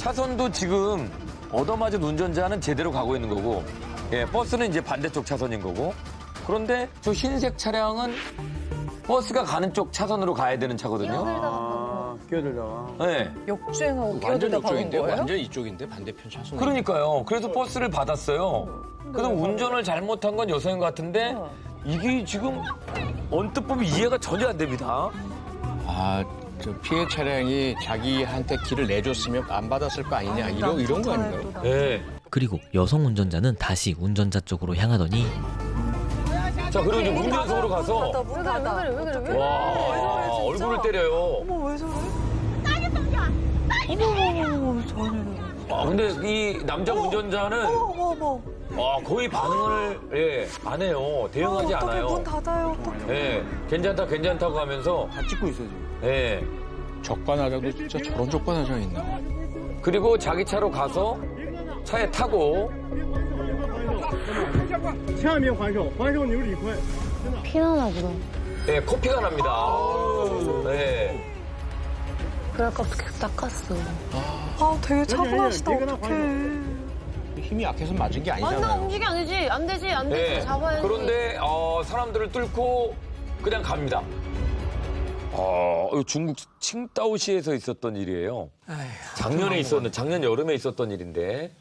차선도 지금 얻어맞은 운전자는 제대로 가고 있는 거고, 예, 버스는 이제 반대쪽 차선인 거고. 그런데 저 흰색 차량은 버스가 가는 쪽 차선으로 가야 되는 차거든요. 끼어들다가. 네. 역주행하고 완전 끼어들다 가는 이쪽인데 거예요? 완전 이쪽인데 반대편 차선. 그러니까요. 그래서 버스를 받았어요. 그래서 운전을 잘못한 건 여성인 것 같은데 이게 지금 언뜻 보면 이해가 전혀 안 됩니다. 저 피해 차량이 자기한테 길을 내줬으면 안 받았을 거 아니냐 이런 거 아닌가요? 네. 그리고 여성 운전자는 다시 운전자 쪽으로 향하더니 자, 그리고 이제 운전석으로 가서 문 닫아. 왜 그래? 와, 얼굴을 때려요. 어머, 왜 저래? 어머, 전혀. 아, 근데 이 남자 운전자는 어머. 거의 반응을 안 해요. 대응하지 않아요. 문 닫아요. 예, 괜찮다고 하면서 다 찍고 있어요, 지금. 예. 적반하장도 진짜 저런 적반하장이 있나? 그리고 자기 차로 가서 차에 타고 피나나 보다. 예, 코피가 납니다. 예. 그럴까 계속 닦았어. 되게 차분하시다. 어떡해. 힘이 약해서 맞은 게 나 아니잖아요. 움직이 안 되지. 안 되지. 예. 잡아야지. 그런데 사람들을 뚫고 그냥 갑니다. 이거 중국 칭다오시에서 있었던 일이에요. 작년 여름에 있었던 일인데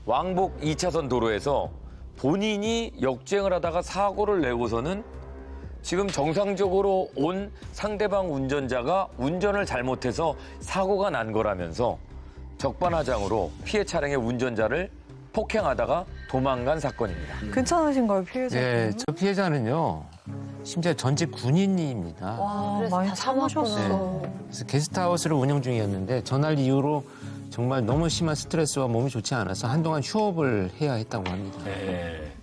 왕복 2차선 도로에서 본인이 역주행을 하다가 사고를 내고서는 지금 정상적으로 온 상대방 운전자가 운전을 잘못해서 사고가 난 거라면서 적반하장으로 피해 차량의 운전자를 폭행하다가 도망간 사건입니다. 괜찮으신가요, 피해자? 네, 저 피해자는요. 심지어 전직 군인입니다. 와, 그래서 많이 다 참으셨어. 그래서 게스트하우스를 운영 중이었는데 전날 이후로 정말 너무 심한 스트레스와 몸이 좋지 않아서 한동안 휴업을 해야 했다고 합니다.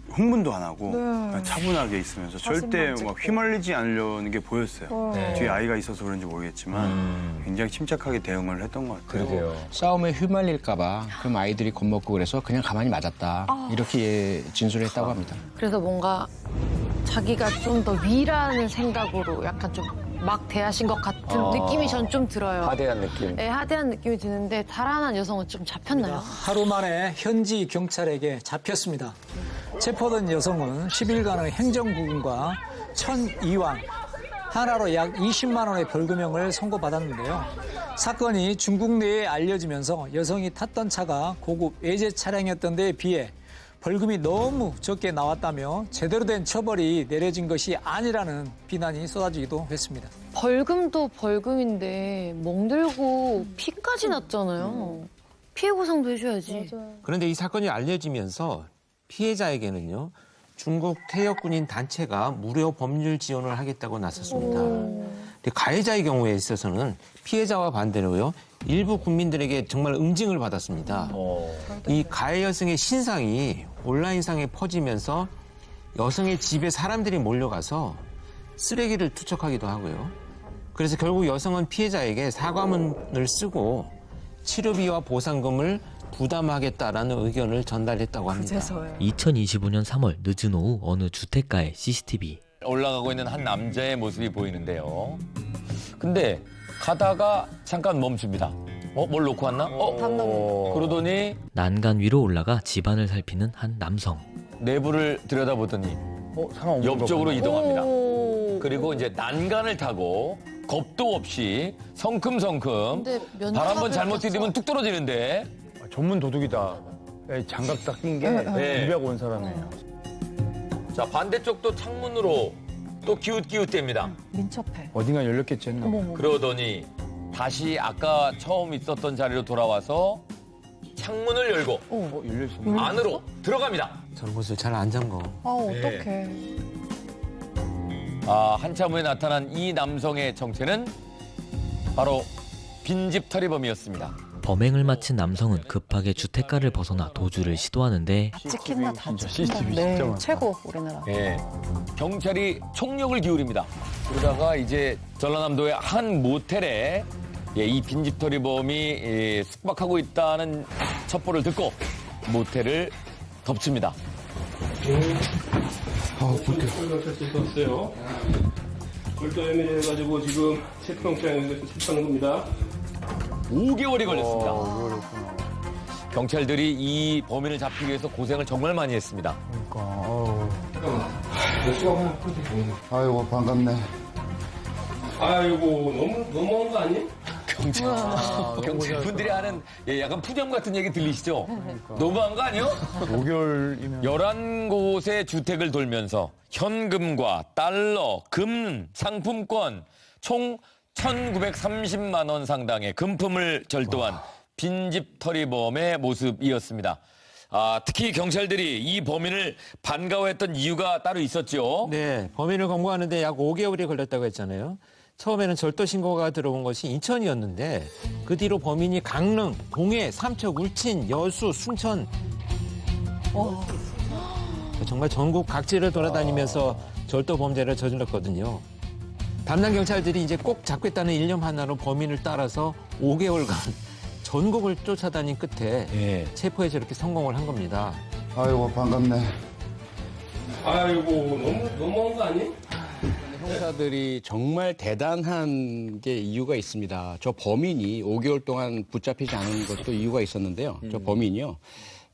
흥분도 안 하고 네. 그냥 차분하게 있으면서 절대 사진만 막 찍고. 휘말리지 않으려는 게 보였어요. 네. 뒤에 아이가 있어서 그런지 모르겠지만 굉장히 침착하게 대응을 했던 것 같아요. 그러게요. 싸움에 휘말릴까봐 그럼 아이들이 겁먹고 그래서 그냥 가만히 맞았다 이렇게 진술을 했다고 합니다. 그래서 뭔가 자기가 좀 더 위라는 생각으로 약간 좀 막 대하신 것 같은 느낌이 전 좀 들어요. 하대한 느낌. 네, 하대한 느낌이 드는데 달아난 여성은 좀 잡혔나요? 하루 만에 현지 경찰에게 잡혔습니다. 체포된 여성은 10일간의 행정구금과 1,002왕, 하나로 약 20만 원의 벌금형을 선고받았는데요. 사건이 중국 내에 알려지면서 여성이 탔던 차가 고급 외제 차량이었던 데에 비해 벌금이 너무 적게 나왔다며 제대로 된 처벌이 내려진 것이 아니라는 비난이 쏟아지기도 했습니다. 벌금도 벌금인데 멍들고 피까지 났잖아요. 피해 보상도 해줘야지. 그런데 이 사건이 알려지면서 피해자에게는요. 중국 퇴역군인 단체가 무료 법률 지원을 하겠다고 나섰습니다. 근데 가해자의 경우에 있어서는 피해자와 반대로요. 일부 국민들에게 정말 응징을 받았습니다. 이 가해 여성의 신상이 온라인상에 퍼지면서 여성의 집에 사람들이 몰려가서 쓰레기를 투척하기도 하고요. 그래서 결국 여성은 피해자에게 사과문을 쓰고 치료비와 보상금을 부담하겠다라는 의견을 전달했다고 합니다. 그제서요. 2025년 3월 늦은 오후 어느 주택가의 CCTV. 올라가고 있는 한 남자의 모습이 보이는데요. 근데 가다가 잠깐 멈춥니다. 뭘 놓고 왔나? 그러더니 난간 위로 올라가 집안을 살피는 한 남성. 내부를 들여다보더니 사람 없는 옆쪽으로 거구나. 이동합니다. 그리고 이제 난간을 타고 겁도 없이 성큼성큼 근데 발 한 번 면접을 잘못 꼈어. 디디면 뚝 떨어지는데 전문 도둑이다. 장갑 딱 낀 게 네. 입약 온 사람이에요. 자 반대쪽도 창문으로 또 기웃기웃댑니다. 민첩해. 어딘가 열렸겠지 했나 봐. 그러더니 다시 아까 처음 있었던 자리로 돌아와서 창문을 열고 열렸어. 안으로 들어갑니다. 저런 것을 잘 안 잠궈. 어떡해. 한참 후에 나타난 이 남성의 정체는 바로 빈집 털이범이었습니다. 범행을 마친 남성은 급하게 주택가를 벗어나 도주를 시도하는데 찍힌다, 다 진짜 찍힌다. CCTV 네, 진짜 많다. 최고, 우리나라. 예. 경찰이 총력을 기울입니다. 그러다가 이제 전라남도의 한 모텔에 이 빈집털이범이 숙박하고 있다는 첩보를 듣고 모텔을 덮칩니다. 있었어요. 별도 혐의해가지고 지금 체포영장에서 체포하는 겁니다. 5개월이 걸렸습니다. 5개월이었구나. 경찰들이 이 범인을 잡기 위해서 고생을 정말 많이 했습니다. 아이고, 반갑네. 아이고, 너무한 거 아니? 경찰분들이 하는 약간 푸념 같은 얘기 들리시죠? 너무한 거 아니에요? 5개월이면 11곳의 주택을 돌면서 현금과 달러, 금, 상품권 총 1,930만 원 상당의 금품을 절도한 빈집털이범의 모습이었습니다. 특히 경찰들이 이 범인을 반가워했던 이유가 따로 있었죠. 네, 범인을 검거하는데 약 5개월이 걸렸다고 했잖아요. 처음에는 절도 신고가 들어온 것이 인천이었는데 그 뒤로 범인이 강릉, 동해, 삼척, 울진, 여수, 순천 정말 전국 각지를 돌아다니면서 절도 범죄를 저질렀거든요. 담당 경찰들이 이제 꼭 잡겠다는 일념 하나로 범인을 따라서 5개월간 전국을 쫓아다닌 끝에 체포에 저렇게 성공을 한 겁니다. 아이고, 반갑네. 아이고, 너무한 거 아니? 형사들이 정말 대단한 게 이유가 있습니다. 저 범인이 5개월 동안 붙잡히지 않은 것도 이유가 있었는데요. 저 범인이요.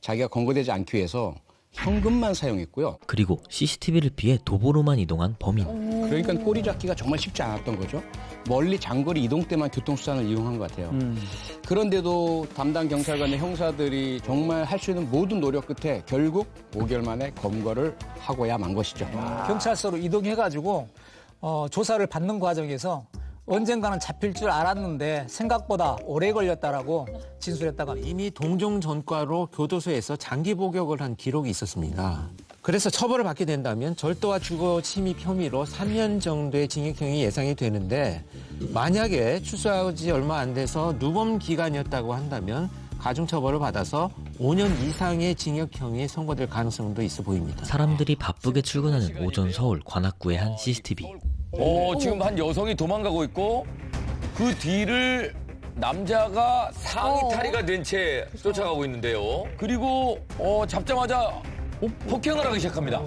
자기가 검거되지 않기 위해서 현금만 사용했고요. 그리고 CCTV를 피해 도보로만 이동한 범인. 그러니까 꼬리 잡기가 정말 쉽지 않았던 거죠. 멀리 장거리 이동 때만 교통수단을 이용한 것 같아요. 그런데도 담당 경찰관의 형사들이 정말 할 수 있는 모든 노력 끝에 결국 5개월 만에 검거를 하고야 만 것이죠. 경찰서로 이동해가지고 조사를 받는 과정에서 언젠가는 잡힐 줄 알았는데 생각보다 오래 걸렸다라고 진술했다고 합니다. 이미 동종 전과로 교도소에서 장기 복역을 한 기록이 있었습니다. 그래서 처벌을 받게 된다면 절도와 주거 침입 혐의로 3년 정도의 징역형이 예상이 되는데 만약에 출소하지 얼마 안 돼서 누범 기간이었다고 한다면 가중처벌을 받아서 5년 이상의 징역형이 선고될 가능성도 있어 보입니다. 사람들이 바쁘게 출근하는 오전 서울 관악구의 한 CCTV. 지금 한 여성이 도망가고 있고 그 뒤를 남자가 상의 탈의가 된 채 쫓아가고 있는데요. 그리고 잡자마자 폭행을 하기 시작합니다.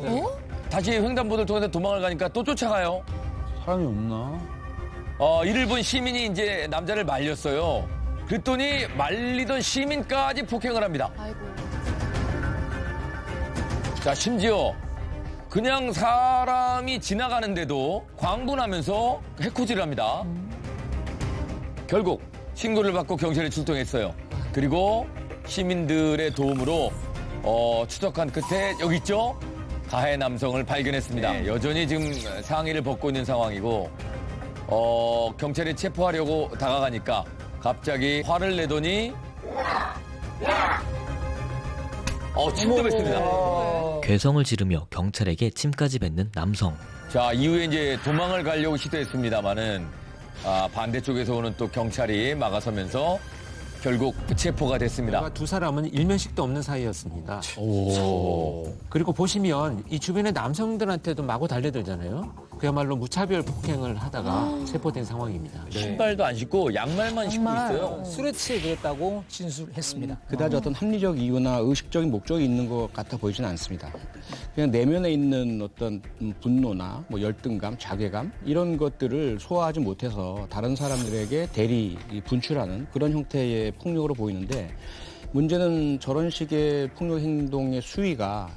다시 횡단보도를 통해서 도망을 가니까 또 쫓아가요. 사람이 없나? 이를 본 시민이 이제 남자를 말렸어요. 그랬더니 말리던 시민까지 폭행을 합니다. 자, 심지어 그냥 사람이 지나가는데도 광분하면서 해코지를 합니다. 결국 신고를 받고 경찰에 출동했어요. 그리고 시민들의 도움으로 추적한 끝에 여기 있죠? 가해 남성을 발견했습니다. 여전히 지금 상의를 벗고 있는 상황이고 경찰이 체포하려고 다가가니까 갑자기 화를 내더니 침도했습니다. 괴성을 지르며 경찰에게 침까지 뱉는 남성. 자, 이후에 이제 도망을 가려고 시도했습니다만은 반대쪽에서 오는 또 경찰이 막아서면서 결국 체포가 됐습니다. 두 사람은 일면식도 없는 사이였습니다. 그리고 보시면 이 주변의 남성들한테도 마구 달려들잖아요. 그야말로 무차별 폭행을 하다가 체포된 상황입니다. 신발도 안 신고 양말만 신고 있어요. 술에 취해 그랬다고 진술했습니다. 그다지 어떤 합리적 이유나 의식적인 목적이 있는 것 같아 보이지는 않습니다. 그냥 내면에 있는 어떤 분노나 열등감, 자괴감 이런 것들을 소화하지 못해서 다른 사람들에게 대리 분출하는 그런 형태의 폭력으로 보이는데 문제는 저런 식의 폭력 행동의 수위가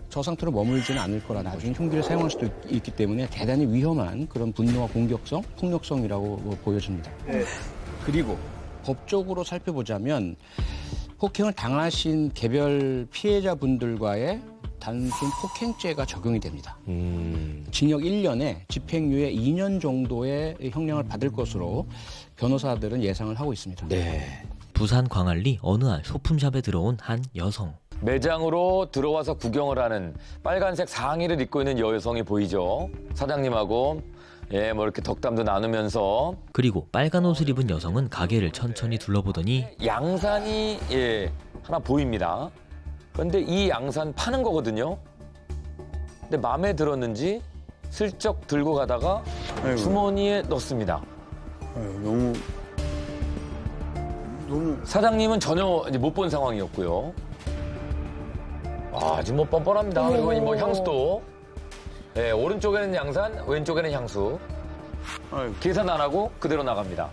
저 상태로 머물지는 않을 거라 나중에 흉기를 사용할 수도 있기 때문에 대단히 위험한 그런 분노와 공격성, 폭력성이라고 보여집니다. 그리고 법적으로 살펴보자면 폭행을 당하신 개별 피해자분들과의 단순 폭행죄가 적용이 됩니다. 징역 1년에 집행유예 2년 정도의 형량을 받을 것으로 변호사들은 예상을 하고 있습니다. 부산 광안리 어느 한 소품샵에 들어온 한 여성. 매장으로 들어와서 구경을 하는 빨간색 상의를 입고 있는 여성이 보이죠. 사장님하고 이렇게 덕담도 나누면서. 그리고 빨간 옷을 입은 여성은 가게를 천천히 둘러보더니 양산이 하나 보입니다. 그런데 이 양산 파는 거거든요. 근데 마음에 들었는지 슬쩍 들고 가다가 주머니에 넣습니다. 너무 사장님은 전혀 이제 못 본 상황이었고요. 지금 뻔뻔합니다. 그리고 향수도 오른쪽에는 양산, 왼쪽에는 향수. 계산 안 하고 그대로 나갑니다.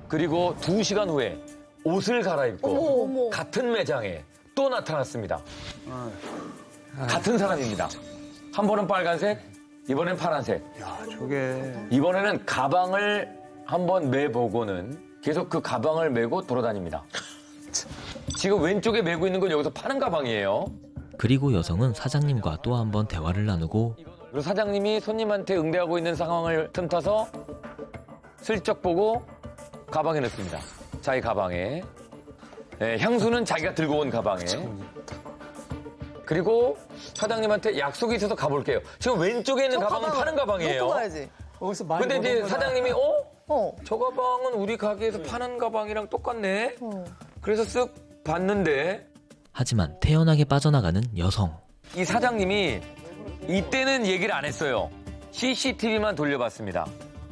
그리고 2시간 후에 옷을 갈아입고 같은 매장에 또 나타났습니다. 같은 사람입니다. 한 번은 빨간색, 이번엔 파란색. 야, 저게. 이번에는 가방을 한번 매보고는 계속 그 가방을 메고 돌아다닙니다. 지금 왼쪽에 메고 있는 건 여기서 파는 가방이에요. 그리고 여성은 사장님과 또 한 번 대화를 나누고 그리고 사장님이 손님한테 응대하고 있는 상황을 틈타서 슬쩍 보고 가방에 넣습니다. 자기 가방에. 네, 향수는 자기가 들고 온 가방에. 그리고 사장님한테 약속이 있어서 가볼게요. 지금 왼쪽에 있는 가방은 파는 가방이에요. 놓고 가야지. 거기서 많이 근데 이제 먹은 거다. 사장님이 저 가방은 우리 가게에서 파는 가방이랑 똑같네. 그래서 쓱 봤는데 하지만 태연하게 빠져나가는 여성. 이 사장님이 이때는 얘기를 안 했어요. CCTV만 돌려봤습니다.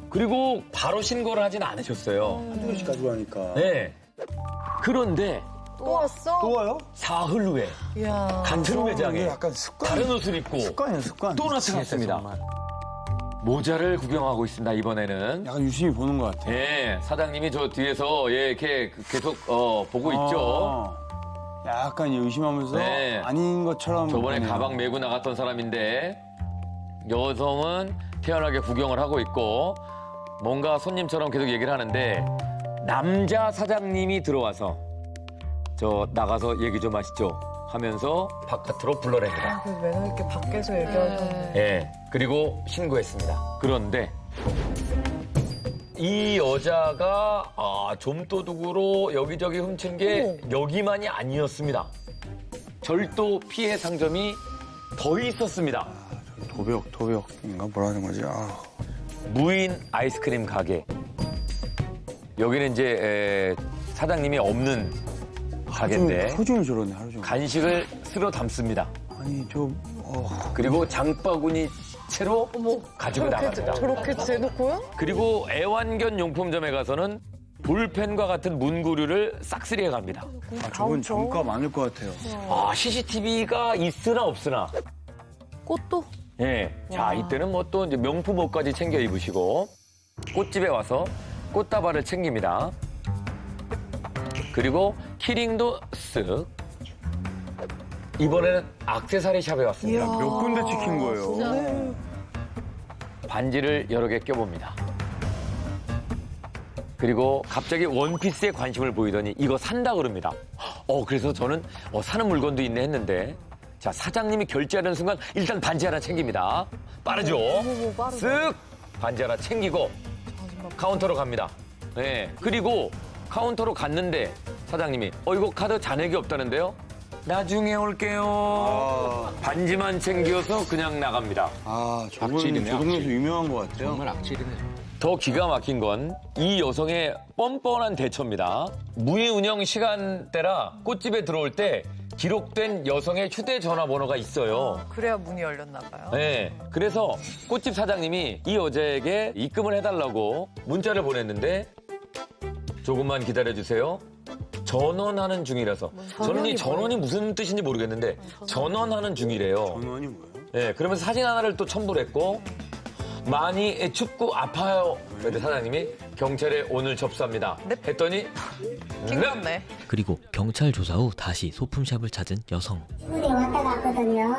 그리고 바로 신고를 하진 않으셨어요. 한두 개씩 가져가니까. 네. 그런데 또 왔어? 또 와요? 사흘 후에 이야. 같은 매장에 약간 습관. 다른 옷을 입고 습관이에요, 습관. 또 나타났습니다. 모자를 구경하고 있습니다. 이번에는. 약간 유심히 보는 것 같아요. 예, 사장님이 저 뒤에서 이렇게 계속 보고 있죠. 약간 의심하면서 네. 아닌 것처럼. 저번에 보네요. 가방 메고 나갔던 사람인데 여성은 태연하게 구경을 하고 있고 뭔가 손님처럼 계속 얘기를 하는데 남자 사장님이 들어와서 저 나가서 얘기 좀 하시죠 하면서 바깥으로 불러냅니다. 매너 있게 밖에서 얘기하던. 예, 그리고 신고했습니다. 그런데 이 여자가 좀도둑으로 여기저기 훔친 게 여기만이 아니었습니다. 절도 피해 상점이 더 있었습니다. 도벽인가 뭐라 하는 거지? 무인 아이스크림 가게. 여기는 이제 사장님이 없는 가게인데 하루 종일 저러네, 하루 종일. 간식을 쓸어 담습니다. 아니, 그리고 장바구니 채로 가지고 나갑니다. 저렇게 재놓고요? 그리고 애완견 용품점에 가서는 볼펜과 같은 문구류를 싹쓸이해 갑니다. 저건 정가 많을 것 같아요. CCTV가 있으나 없으나. 꽃도? 예. 자, 이때는 뭐 또 이제 명품 옷까지 챙겨 입으시고 꽃집에 와서 꽃다발을 챙깁니다. 그리고 키링도 쓱. 이번에는 액세서리 샵에 왔습니다. 몇 군데 찍힌 거예요. 반지를 여러 개 껴봅니다. 그리고 갑자기 원피스에 관심을 보이더니 이거 산다 그럽니다. 그래서 저는 사는 물건도 있네 했는데 자, 사장님이 결제하는 순간 일단 반지 하나 챙깁니다. 빠르죠? 쓱 반지 하나 챙기고 카운터로 갑니다. 네. 그리고 카운터로 갔는데 사장님이 이거 카드 잔액이 없다는데요? 나중에 올게요. 반지만 챙겨서 그냥 나갑니다. 저분은 저 동네에서 유명한 것 같아요. 정말 악질이네. 더 기가 막힌 건 이 여성의 뻔뻔한 대처입니다. 무의운영 시간대라 꽃집에 들어올 때 기록된 여성의 휴대전화번호가 있어요. 그래야 문이 열렸나 봐요. 네. 그래서 꽃집 사장님이 이 여자에게 입금을 해달라고 문자를 보냈는데 조금만 기다려주세요. 전원하는 중이라서. 저는 이 전원이 무슨 뜻인지 모르겠는데 전원하는 중이래요. 전원이 뭐예요? 네, 그러면서 사진 하나를 또 첨부를 했고 많이 춥고 아파요. 그런데 사장님이 경찰에 오늘 접수합니다. 했더니 킹받네. 그리고 경찰 조사 후 다시 소품샵을 찾은 여성. 친구들이 왔다 갔거든요.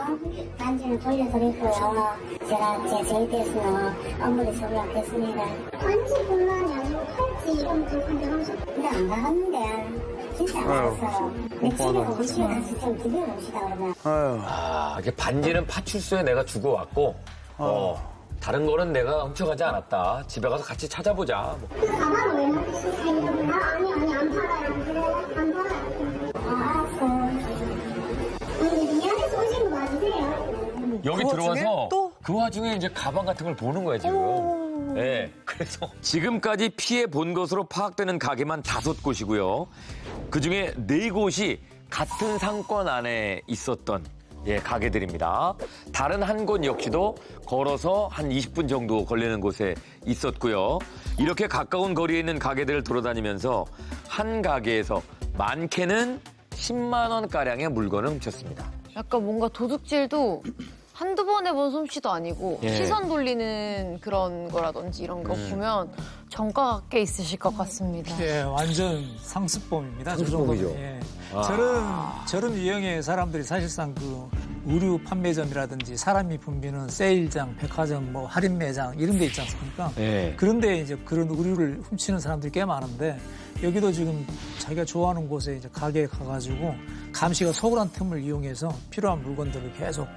반지는 돌려드리고요. 제가 제 JTS는 업무를 처리하겠습니다. 반지뿐만이 아니고 팔찌 이런 물건들 엄청 근데 안 가봤는데 진짜 안 가봤어요. 근데 집에 오고 집에 가서 좀 기다려봅시다 그러면. 이게 반지는 파출소에 내가 주고 왔고 다른 거는 내가 훔쳐가지 않았다. 집에 가서 같이 찾아보자. 그 가방을 왜 놓고 싶어요? 아니 안 팔아요. 안 팔아요. 알았어. 아니 미안해서 오신 거 맞으세요? 여기 그 들어와서 와중에 또? 그 와중에 이제 가방 같은 걸 보는 거야 지금. 네, 그래서 지금까지 피해 본 것으로 파악되는 가게만 5곳이고요. 그중에 4곳이 같은 상권 안에 있었던 가게들입니다. 다른 한 곳 역시도 걸어서 한 20분 정도 걸리는 곳에 있었고요. 이렇게 가까운 거리에 있는 가게들을 돌아다니면서 한 가게에서 많게는 10만 원가량의 물건을 훔쳤습니다. 약간 뭔가 도둑질도 한두 번 해본 솜씨도 아니고 예. 시선 돌리는 그런 거라든지 이런 거 보면 전과가 꽤 있으실 것 같습니다. 예, 완전 상습범입니다. 저 상습범이죠. 정도면. 예. 아. 저런 유형의 사람들이 사실상 그 의류 판매점이라든지 사람이 붐비는 세일장, 백화점, 뭐 할인 매장 이런 데 있지 않습니까? 예. 그런데 이제 그런 의류를 훔치는 사람들이 꽤 많은데 여기도 지금 자기가 좋아하는 곳에 이제 가게에 가가지고 감시가 서울한 틈을 이용해서 필요한 물건들을 계속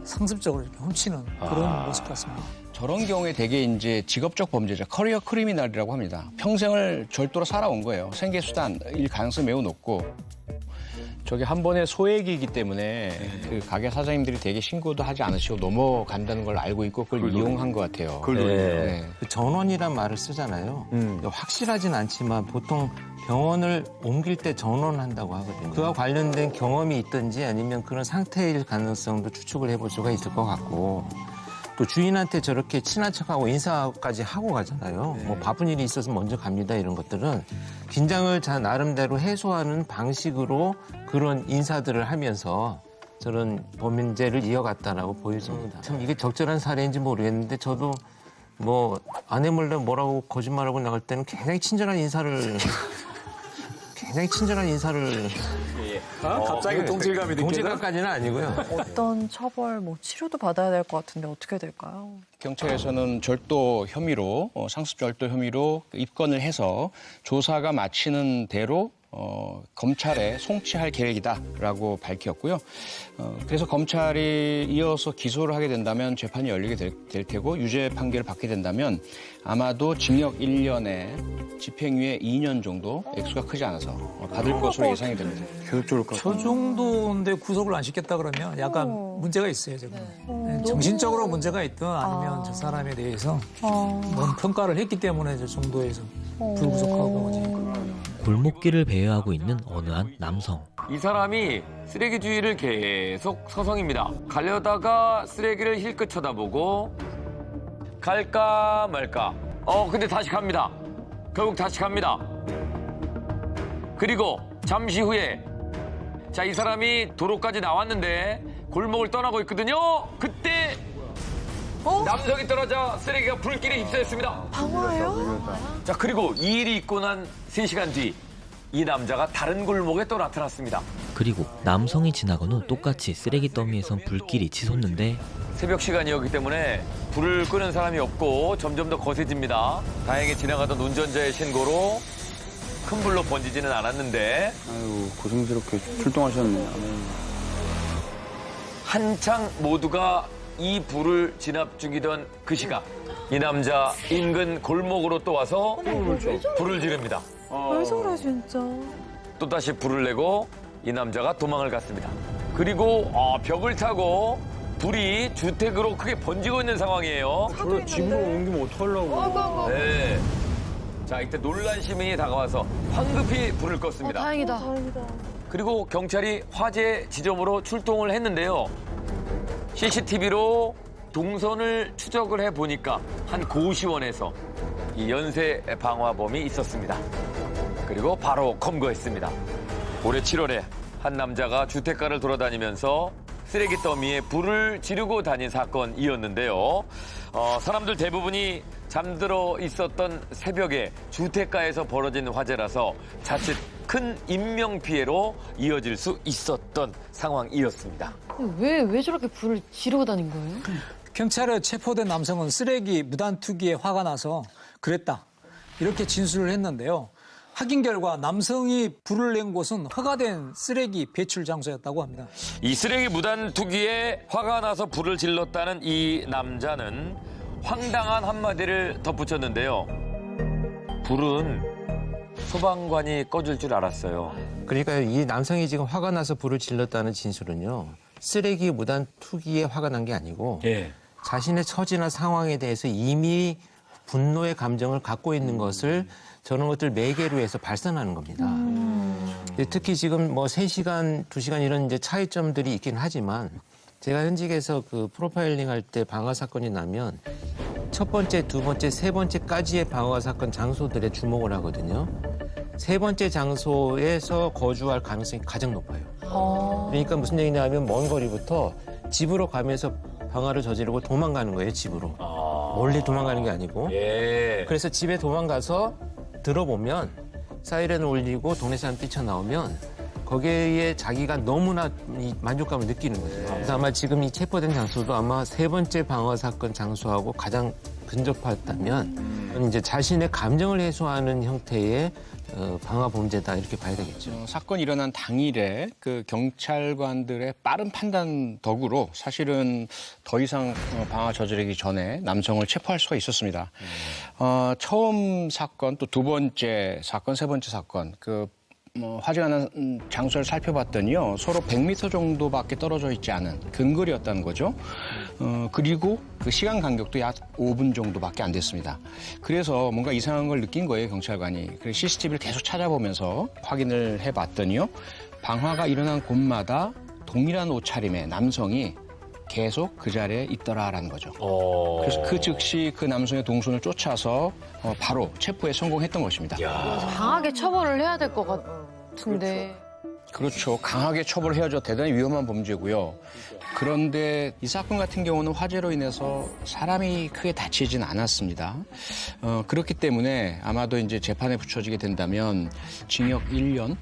상습적으로 이렇게 훔치는 그런 모습 같습니다. 저런 경우에 대개 이제 직업적 범죄자, 커리어 크리미널이라고 합니다. 평생을 절도로 살아온 거예요. 생계 수단일 가능성이 매우 높고. 저게 한 번의 소액이기 때문에 그 가게 사장님들이 되게 신고도 하지 않으시고 넘어간다는 걸 알고 있고 그걸 이용한 것 같아요. 네. 전원이란 말을 쓰잖아요. 확실하진 않지만 보통 병원을 옮길 때 전원한다고 하거든요. 그와 관련된 경험이 있든지 아니면 그런 상태일 가능성도 추측을 해볼 수가 있을 것 같고 또 주인한테 저렇게 친한 척하고 인사까지 하고 가잖아요. 뭐 바쁜 일이 있어서 먼저 갑니다 이런 것들은 긴장을 나름대로 해소하는 방식으로 그런 인사들을 하면서 저런 범죄를 이어갔다라고 보여집니다. 참 이게 적절한 사례인지 모르겠는데 저도 뭐 아내 몰래 뭐라고 거짓말하고 나갈 때는 굉장히 친절한 인사를 갑자기 동질감이 동질감까지는 아니고요. 어떤 처벌, 뭐 치료도 받아야 될 것 같은데 어떻게 될까요? 경찰에서는 절도 혐의로 상습 절도 혐의로 입건을 해서 조사가 마치는 대로 검찰에 송치할 계획이다라고 밝혔고요. 그래서 검찰이 이어서 기소를 하게 된다면 재판이 열리게 될 테고 유죄 판결을 받게 된다면 아마도 징역 1년에 집행유예 2년 정도 액수가 크지 않아서 받을 것으로 예상이 됩니다. 계속 좋을 것 저 정도인데 구속을 안 시켰다 그러면 약간 문제가 있어요, 지금. 네, 정신적으로 문제가 있든 아니면 저 사람에 대해서 뭔 평가를 했기 때문에 저 정도에서 불구속하고 그러니까. 골목길을 배회하고 있는 어느 한 남성. 이 사람이 쓰레기 주위를 계속 서성입니다. 가려다가 쓰레기를 힐끗 쳐다보고 갈까 말까. 근데 다시 갑니다. 결국 다시 갑니다. 그리고 잠시 후에 자, 이 사람이 도로까지 나왔는데 골목을 떠나고 있거든요. 그때 남성이 떨어져 쓰레기가 불길에 휩싸였습니다. 방화예요? 자, 그리고 이 일이 있고 난 3시간 뒤 이 남자가 다른 골목에 또 나타났습니다. 그리고 남성이 지나간 후 똑같이 쓰레기 더미에선 불길이 치솟는데 새벽 시간이었기 때문에 불을 끄는 사람이 없고 점점 더 거세집니다. 다행히 지나가던 운전자의 신고로 큰 불로 번지지는 않았는데 아유, 고생스럽게 출동하셨네. 한창 모두가 이 불을 진압 중이던 그 시각 이 남자 인근 골목으로 또 와서 불을 지릅니다. 왜 저래 진짜. 또다시 불을 내고 이 남자가 도망을 갔습니다. 그리고 벽을 타고 불이 주택으로 크게 번지고 있는 상황이에요. 저를 집으로 옮기면 어떡하려고. 네. 자, 이때 놀란 시민이 다가와서 황급히 불을 껐습니다. 다행이다. 그리고 경찰이 화재 지점으로 출동을 했는데요. CCTV로 동선을 추적을 해보니까 한 고시원에서 이 연쇄 방화범이 있었습니다. 그리고 바로 검거했습니다. 올해 7월에 한 남자가 주택가를 돌아다니면서 쓰레기 더미에 불을 지르고 다닌 사건이었는데요. 사람들 대부분이 잠들어 있었던 새벽에 주택가에서 벌어진 화재라서 자칫 큰 인명피해로 이어질 수 있었던 상황이었습니다. 왜 저렇게 불을 지르고 다닌 거예요? 경찰에 체포된 남성은 쓰레기 무단 투기에 화가 나서 그랬다. 이렇게 진술을 했는데요. 확인 결과 남성이 불을 낸 곳은 허가된 쓰레기 배출 장소였다고 합니다. 이 쓰레기 무단 투기에 화가 나서 불을 질렀다는 이 남자는 황당한 한마디를 덧붙였는데요. 불은 소방관이 꺼줄 줄 알았어요. 그러니까 이 남성이 지금 화가 나서 불을 질렀다는 진술은요. 쓰레기 무단 투기에 화가 난 게 아니고 자신의 처지나 상황에 대해서 이미 분노의 감정을 갖고 있는 것을 저런 것들 매개로 해서 발산하는 겁니다. 특히 지금 뭐 3시간, 2시간 이런 이제 차이점들이 있긴 하지만 제가 현직에서 그 프로파일링 할 때 방화 사건이 나면 첫 번째, 두 번째, 세 번째까지의 방화 사건 장소들에 주목을 하거든요. 세 번째 장소에서 거주할 가능성이 가장 높아요. 그러니까 무슨 얘기냐 하면 먼 거리부터 집으로 가면서 방화를 저지르고 도망가는 거예요, 집으로. 멀리 도망가는 게 아니고. 예. 그래서 집에 도망가서 들어보면 사이렌을 울리고 동네 사람 뛰쳐나오면 거기에 자기가 너무나 이 만족감을 느끼는 거죠. 그래서 아마 지금 이 체포된 장소도 아마 3번째 방화 사건 장소하고 가장 근접했다면 이제 자신의 감정을 해소하는 형태의 방화 범죄다 이렇게 봐야 되겠죠. 사건이 일어난 당일에 그 경찰관들의 빠른 판단 덕으로 사실은 더 이상 방화 저지르기 전에 남성을 체포할 수가 있었습니다. 처음 사건, 또 두 번째 사건, 세 번째 사건, 화재가 난 장소를 살펴봤더니요, 서로 100m 정도밖에 떨어져 있지 않은 근거리였다는 거죠. 그리고 그 시간 간격도 약 5분 정도밖에 안 됐습니다. 그래서 뭔가 이상한 걸 느낀 거예요, 경찰관이. 그래서 CCTV를 계속 찾아보면서 확인을 해봤더니요, 방화가 일어난 곳마다 동일한 옷차림의 남성이 계속 그 자리에 있더라라는 거죠. 그래서 그 즉시 그 남성의 동선을 쫓아서 바로 체포에 성공했던 것입니다. 강하게 처벌을 해야 될 것 같은데. 그렇죠. 강하게 처벌해야죠. 대단히 위험한 범죄고요. 그런데 이 사건 같은 경우는 화재로 인해서 사람이 크게 다치진 않았습니다. 그렇기 때문에 아마도 이제 재판에 붙여지게 된다면 징역 1년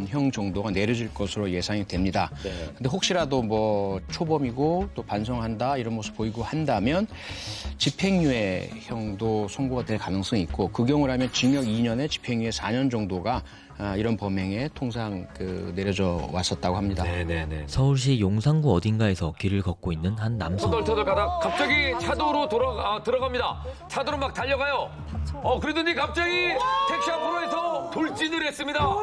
형 정도가 내려질 것으로 예상이 됩니다. 근데 혹시라도 뭐 초범이고 또 반성한다 이런 모습 보이고 한다면 집행유예 형도 선고가 될 가능성이 있고, 그 경우라면 징역 2년에 집행유예 4년 정도가 이런 범행에 통상 내려져 왔었다고 합니다. 서울시 용산구 어딘가에서 길을 걷고 있는 한 남성. 터덜터덜 가다 갑자기 차도로 들어갑니다. 차도로 막 달려가요. 그러더니 갑자기 택시 앞으로에서 돌진을 했습니다.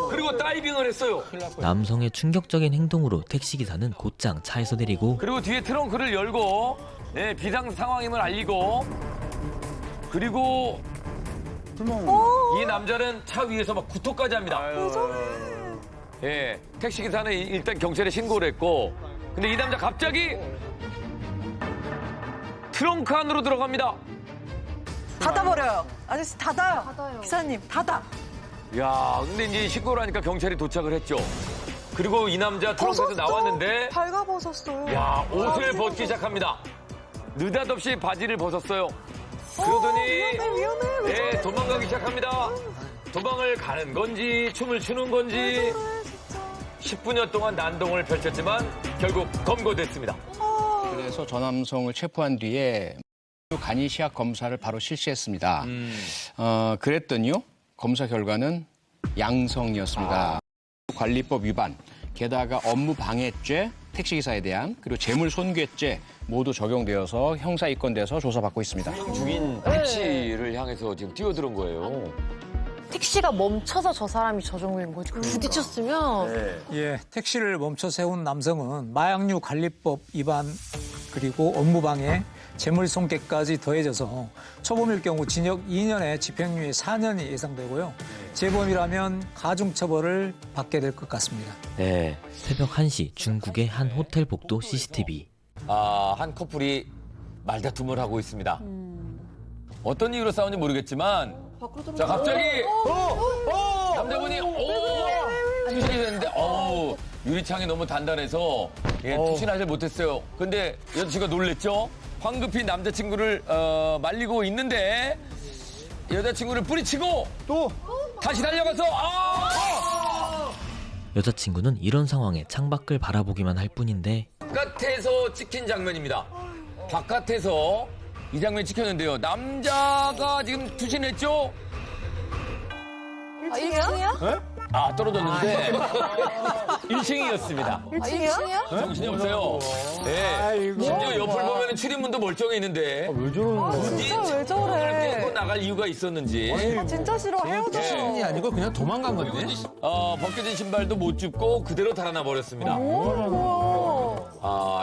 그리고 다이빙을 했어요. 남성의 충격적인 행동으로 택시기사는 곧장 차에서 내리고, 그리고 뒤에 트렁크를 열고 비상 상황임을 알리고, 그리고 이 남자는 차 위에서 막 구토까지 합니다. 예, 택시기사는 일단 경찰에 신고를 했고, 근데 이 남자 갑자기 트렁크 안으로 들어갑니다. 닫아버려요. 아저씨 닫아요. 기사님 닫아. 야, 근데 이제 신고를 하니까 경찰이 도착을 했죠. 그리고 이 남자 트렁크에서 나왔는데, 발가벗었어요. 야, 옷을 벗기 시작합니다. 느닷없이 바지를 벗었어요. 그러더니 위험해. 도망가기 시작합니다. 도망을 가는 건지 춤을 추는 건지 10분여 동안 난동을 펼쳤지만 결국 검거됐습니다. 그래서 저 남성을 체포한 뒤에 간이 시약 검사를 바로 실시했습니다. 그랬더니요, 검사 결과는 양성이었습니다. 관리법 위반, 게다가 업무 방해죄, 택시기사에 대한, 그리고 재물 손괴죄 모두 적용되어서 형사 입건돼서 조사받고 있습니다. 운행 중인 택시를 향해서 지금 뛰어들은 거예요. 택시가 멈춰서 저 사람이 저 정도인 거지. 부딪혔으면. 예, 택시를 멈춰 세운 남성은 마약류 관리법 위반 그리고 업무방해, 재물손괴까지 더해져서 초범일 경우 징역 2년에 집행유예 4년이 예상되고요. 재범이라면 가중처벌을 받게 될 것 같습니다. 네. 새벽 1시 중국의 한 호텔 복도 CCTV. 한 커플이 말다툼을 하고 있습니다. 어떤 이유로 싸운지 모르겠지만, 자, 갑자기 남자분이 투신이 됐는데 유리창이 너무 단단해서 투신하지 못했어요. 근데 여자친구가 놀랬죠. 황급히 남자친구를 말리고 있는데 여자친구를 뿌리치고 또 다시 달려가서 여자친구는 이런 상황에 창밖을 바라보기만 할 뿐인데, 바깥에서 찍힌 장면입니다. 바깥에서 이 장면 찍혔는데요. 남자가 지금 투신했죠? 1층이야? 떨어졌는데 1층이었습니다. 1층이야? 정신이 없어요. 네. 심지어 옆을 보면 출입문도 멀쩡해 있는데 왜 저러는 진짜 왜 저래? 깨고 나갈 이유가 있었는지. 진짜 싫어. 헤어졌어. 신이 아니고 그냥 도망간 건데. 벗겨진 신발도 못 줍고 그대로 달아나 버렸습니다.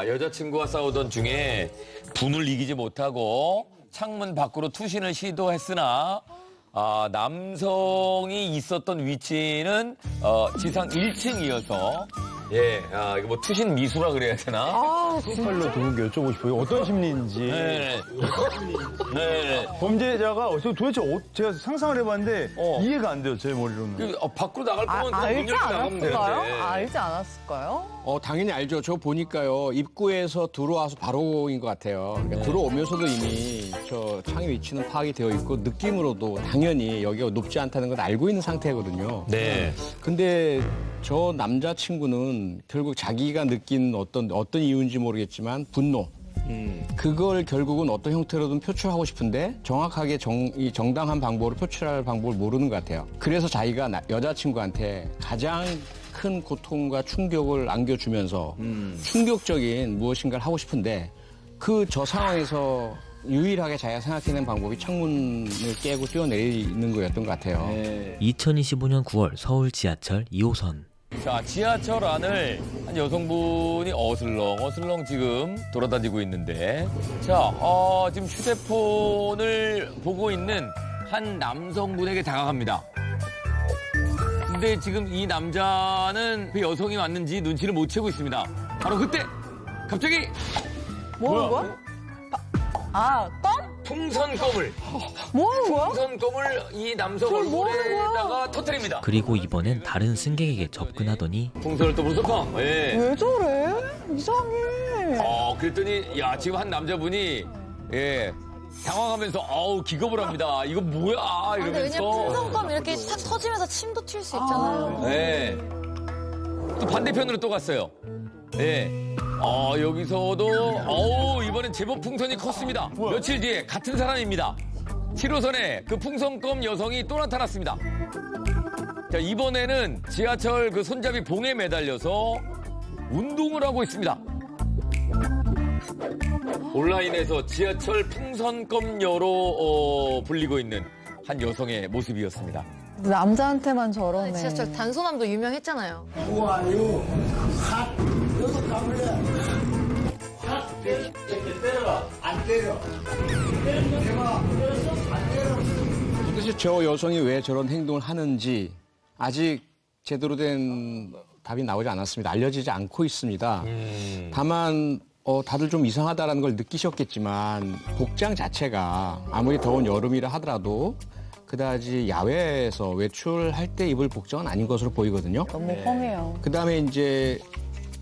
여자친구와 싸우던 중에 분을 이기지 못하고 창문 밖으로 투신을 시도했으나 남성이 있었던 위치는 지상 1층이어서 이거 뭐 투신 미수라 그래야 되나? 팔로 두 분께 여쭤보고 싶어요. 어떤 심리인지. 네. 범죄자가 도대체 제가 상상을 해봤는데 이해가 안 돼요, 제 머리로는. 밖으로 나갈 거면 문 알지 열고 나가면 않았을까요? 되는데. 알지 않았을까요? 당연히 알죠. 저 보니까요. 입구에서 들어와서 바로인 것 같아요. 그러니까 들어오면서도 이미 저 창의 위치는 파악이 되어 있고 느낌으로도 당연히 여기가 높지 않다는 건 알고 있는 상태거든요. 네. 근데 저 남자친구는 결국 자기가 느낀 어떤 이유인지 모르겠지만 분노. 그걸 결국은 어떤 형태로든 표출하고 싶은데 정확하게 이 정당한 방법으로 표출할 방법을 모르는 것 같아요. 그래서 자기가 여자친구한테 가장 큰 고통과 충격을 안겨주면서 충격적인 무엇인가를 하고 싶은데 저 상황에서 유일하게 자기가 생각해낸 방법이 창문을 깨고 뛰어내리는 거였던 것 같아요. 2025년 9월 서울 지하철 2호선. 자, 지하철 안을 한 여성분이 어슬렁 지금 돌아다니고 있는데, 자, 지금 휴대폰을 보고 있는 한 남성분에게 다가갑니다. 근데 지금 이 남자는 그 여성이 왔는지 눈치를 못 채고 있습니다. 바로 그때 갑자기 뭐 하는 거야? 껌? 풍선껌을 뭐 하는 거야? 풍선껌을 이 남성 그걸 뭐 하는 거야? 얼굴에다가 터뜨립니다. 그리고 이번엔 다른 승객에게 접근하더니 풍선을 또 불속함. 예. 왜 저래? 이상해. 그랬더니 야 지금 한 남자분이 당황하면서 기겁을 합니다. 이거 뭐야 근데 이러면서. 왜냐면 풍선껌 이렇게 탁 터지면서 침도 튈 수 있잖아요. 네. 또 반대편으로 또 갔어요. 네. 여기서도 이번엔 제법 풍선이 컸습니다. 며칠 뒤에 같은 사람입니다. 7호선에 그 풍선껌 여성이 또 나타났습니다. 자, 이번에는 지하철 그 손잡이 봉에 매달려서 운동을 하고 있습니다. 온라인에서 지하철 풍선껌녀로 불리고 있는 한 여성의 모습이었습니다. 남자한테만 저러네. 지하철 단소남도 유명했잖아요. 도대체 저 여성이 왜 저런 행동을 하는지 아직 제대로 된 답이 나오지 않았습니다. 알려지지 않고 있습니다. 다만 다들 좀 이상하다라는 걸 느끼셨겠지만 복장 자체가 아무리 더운 여름이라 하더라도 그다지 야외에서 외출할 때 입을 복장은 아닌 것으로 보이거든요. 너무 험해요. 그다음에 이제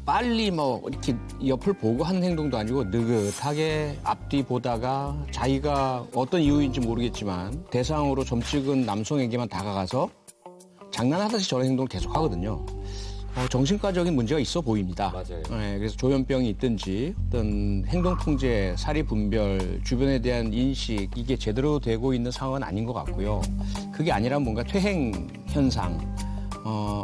빨리 이렇게 옆을 보고 하는 행동도 아니고 느긋하게 앞뒤 보다가 자기가 어떤 이유인지 모르겠지만 대상으로 점 찍은 남성에게만 다가가서 장난하듯이 저런 행동을 계속 하거든요. 정신과적인 문제가 있어 보입니다. 맞아요. 네, 그래서 조현병이 있든지 어떤 행동통제, 사리분별, 주변에 대한 인식 이게 제대로 되고 있는 상황은 아닌 것 같고요. 그게 아니라 뭔가 퇴행 현상,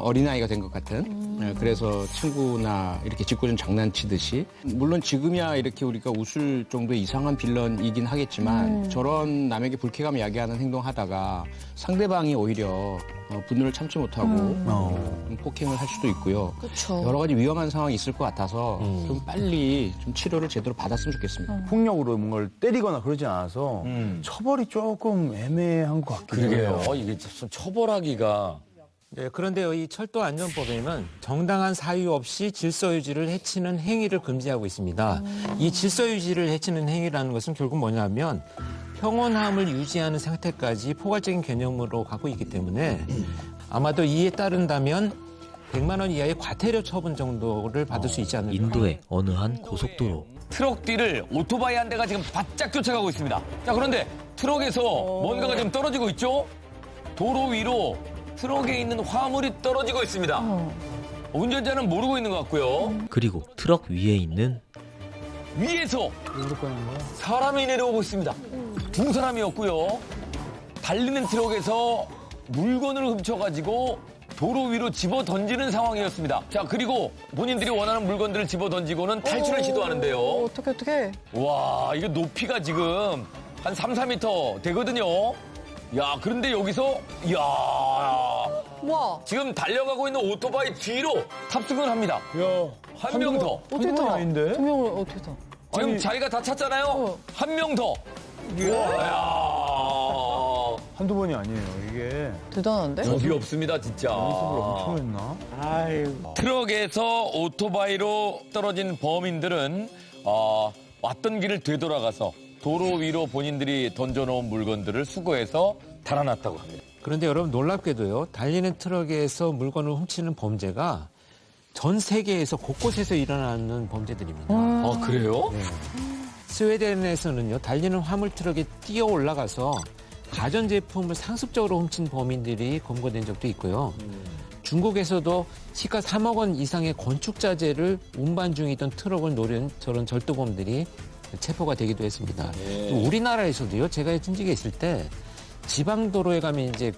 어린아이가 된 것 같은 그래서 친구나 이렇게 짓궂은 장난치듯이 물론 지금이야 이렇게 우리가 웃을 정도의 이상한 빌런이긴 하겠지만 저런 남에게 불쾌감 야기하는 행동하다가 상대방이 오히려 분노를 참지 못하고 폭행을 할 수도 있고요. 그쵸. 여러 가지 위험한 상황이 있을 것 같아서 좀 빨리 좀 치료를 제대로 받았으면 좋겠습니다. 폭력으로 뭔가를 때리거나 그러지 않아서 처벌이 조금 애매한 것 같기도 해요. 그러게요. 이게 참 처벌하기가. 네, 그런데요, 이 철도안전법에는 정당한 사유 없이 질서 유지를 해치는 행위를 금지하고 있습니다. 이 질서 유지를 해치는 행위라는 것은 결국 뭐냐면 평온함을 유지하는 상태까지 포괄적인 개념으로 갖고 있기 때문에 아마도 이에 따른다면 100만 원 이하의 과태료 처분 정도를 받을 수 있지 않을까. 인도의 어느 한 고속도로. 트럭 뒤를 오토바이 한 대가 지금 바짝 쫓아가고 있습니다. 자, 그런데 트럭에서 뭔가가 지금 떨어지고 있죠? 도로 위로 트럭에 있는 화물이 떨어지고 있습니다. 운전자는 모르고 있는 것 같고요. 그리고 트럭 위에 있는 위에서 사람이 내려오고 있습니다. 두 사람이었고요. 달리는 트럭에서 물건을 훔쳐가지고 도로 위로 집어 던지는 상황이었습니다. 자, 그리고 본인들이 원하는 물건들을 집어 던지고는 탈출을 시도하는데요. 어떡해. 와, 이거 높이가 지금 한 3, 4m 되거든요. 야, 그런데 여기서, 야. 와. 지금 달려가고 있는 오토바이 뒤로 탑승을 합니다. 한 명 더. 어떻게 타? 아닌데? 두 명을 어떻게 타? 지금 자기가 다 찼잖아요. 한 명 더. 이야. 한두 번이 아니에요, 이게. 대단한데? 겁이 없습니다, 진짜. 연습을 엄청 했나? 트럭에서 오토바이로 떨어진 범인들은 왔던 길을 되돌아가서 도로 위로 본인들이 던져놓은 물건들을 수거해서 달아났다고 합니다. 그런데 여러분 놀랍게도요, 달리는 트럭에서 물건을 훔치는 범죄가 전 세계에서 곳곳에서 일어나는 범죄들입니다. 아, 그래요? 네. 스웨덴에서는요, 달리는 화물 트럭에 뛰어 올라가서 가전제품을 상습적으로 훔친 범인들이 검거된 적도 있고요. 중국에서도 시가 3억 원 이상의 건축자재를 운반 중이던 트럭을 노린 저런 절도범들이 체포가 되기도 했습니다. 또 우리나라에서도요, 제가 진직에 있을 때 지방도로에 가면 이제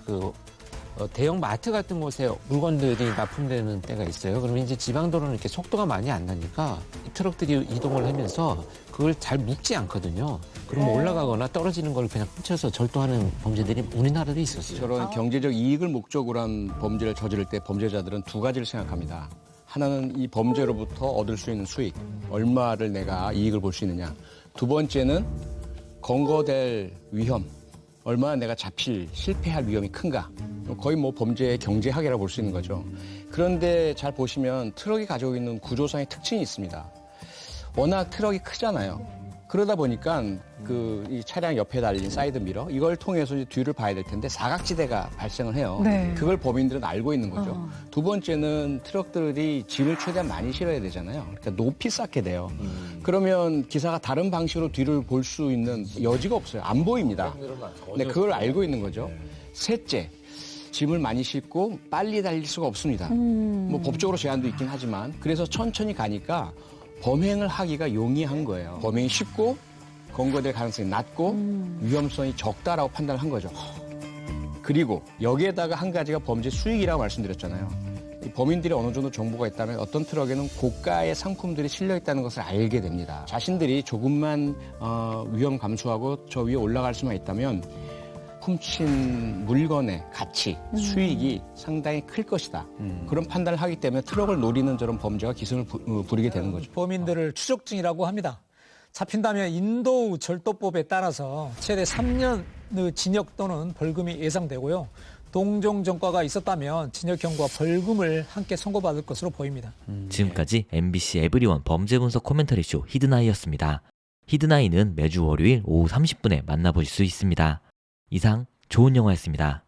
대형 마트 같은 곳에 물건들이 납품되는 때가 있어요. 그러면 이제 지방도로는 이렇게 속도가 많이 안 나니까 이 트럭들이 이동을 하면서 그걸 잘 묶지 않거든요. 그러면 올라가거나 떨어지는 걸 그냥 훔쳐서 절도하는 범죄들이 우리나라도 있었어요. 저런 경제적 이익을 목적으로 한 범죄를 저지를 때 범죄자들은 두 가지를 생각합니다. 하나는 이 범죄로부터 얻을 수 있는 수익, 얼마를 내가 이익을 볼 수 있느냐. 두 번째는 검거될 위험, 얼마나 내가 실패할 위험이 큰가. 거의 뭐 범죄의 경제학이라고 볼 수 있는 거죠. 그런데 잘 보시면 트럭이 가지고 있는 구조상의 특징이 있습니다. 워낙 트럭이 크잖아요. 그러다 보니까 이 차량 옆에 달린 사이드 미러 이걸 통해서 이제 뒤를 봐야 될 텐데 사각지대가 발생을 해요. 네. 그걸 범인들은 알고 있는 거죠. 두 번째는 트럭들이 짐을 최대한 많이 실어야 되잖아요. 그러니까 높이 쌓게 돼요. 그러면 기사가 다른 방식으로 뒤를 볼 수 있는 여지가 없어요. 안 보입니다. 근데 그걸 알고 있는 거죠. 셋째, 짐을 많이 싣고 빨리 달릴 수가 없습니다. 뭐 법적으로 제한도 있긴 하지만 그래서 천천히 가니까 범행을 하기가 용이한 거예요. 범행이 쉽고 검거될 가능성이 낮고 위험성이 적다라고 판단을 한 거죠. 그리고 여기에다가 한 가지가 범죄 수익이라고 말씀드렸잖아요. 이 범인들이 어느 정도 정보가 있다면 어떤 트럭에는 고가의 상품들이 실려 있다는 것을 알게 됩니다. 자신들이 조금만 위험 감수하고 저 위에 올라갈 수만 있다면 훔친 물건의 가치, 수익이 상당히 클 것이다. 그런 판단을 하기 때문에 트럭을 노리는 저런 범죄가 기승을 부리게 되는 거죠. 범인들을 추적 중이라고 합니다. 잡힌다면 인도 절도법에 따라서 최대 3년의 징역 또는 벌금이 예상되고요. 동종 전과가 있었다면 징역형과 벌금을 함께 선고받을 것으로 보입니다. 지금까지 MBC 에브리원 범죄 분석 코멘터리 쇼 히든아이였습니다. 히든아이는 매주 월요일 오후 30분에 만나보실 수 있습니다. 이상 좋은 영화였습니다.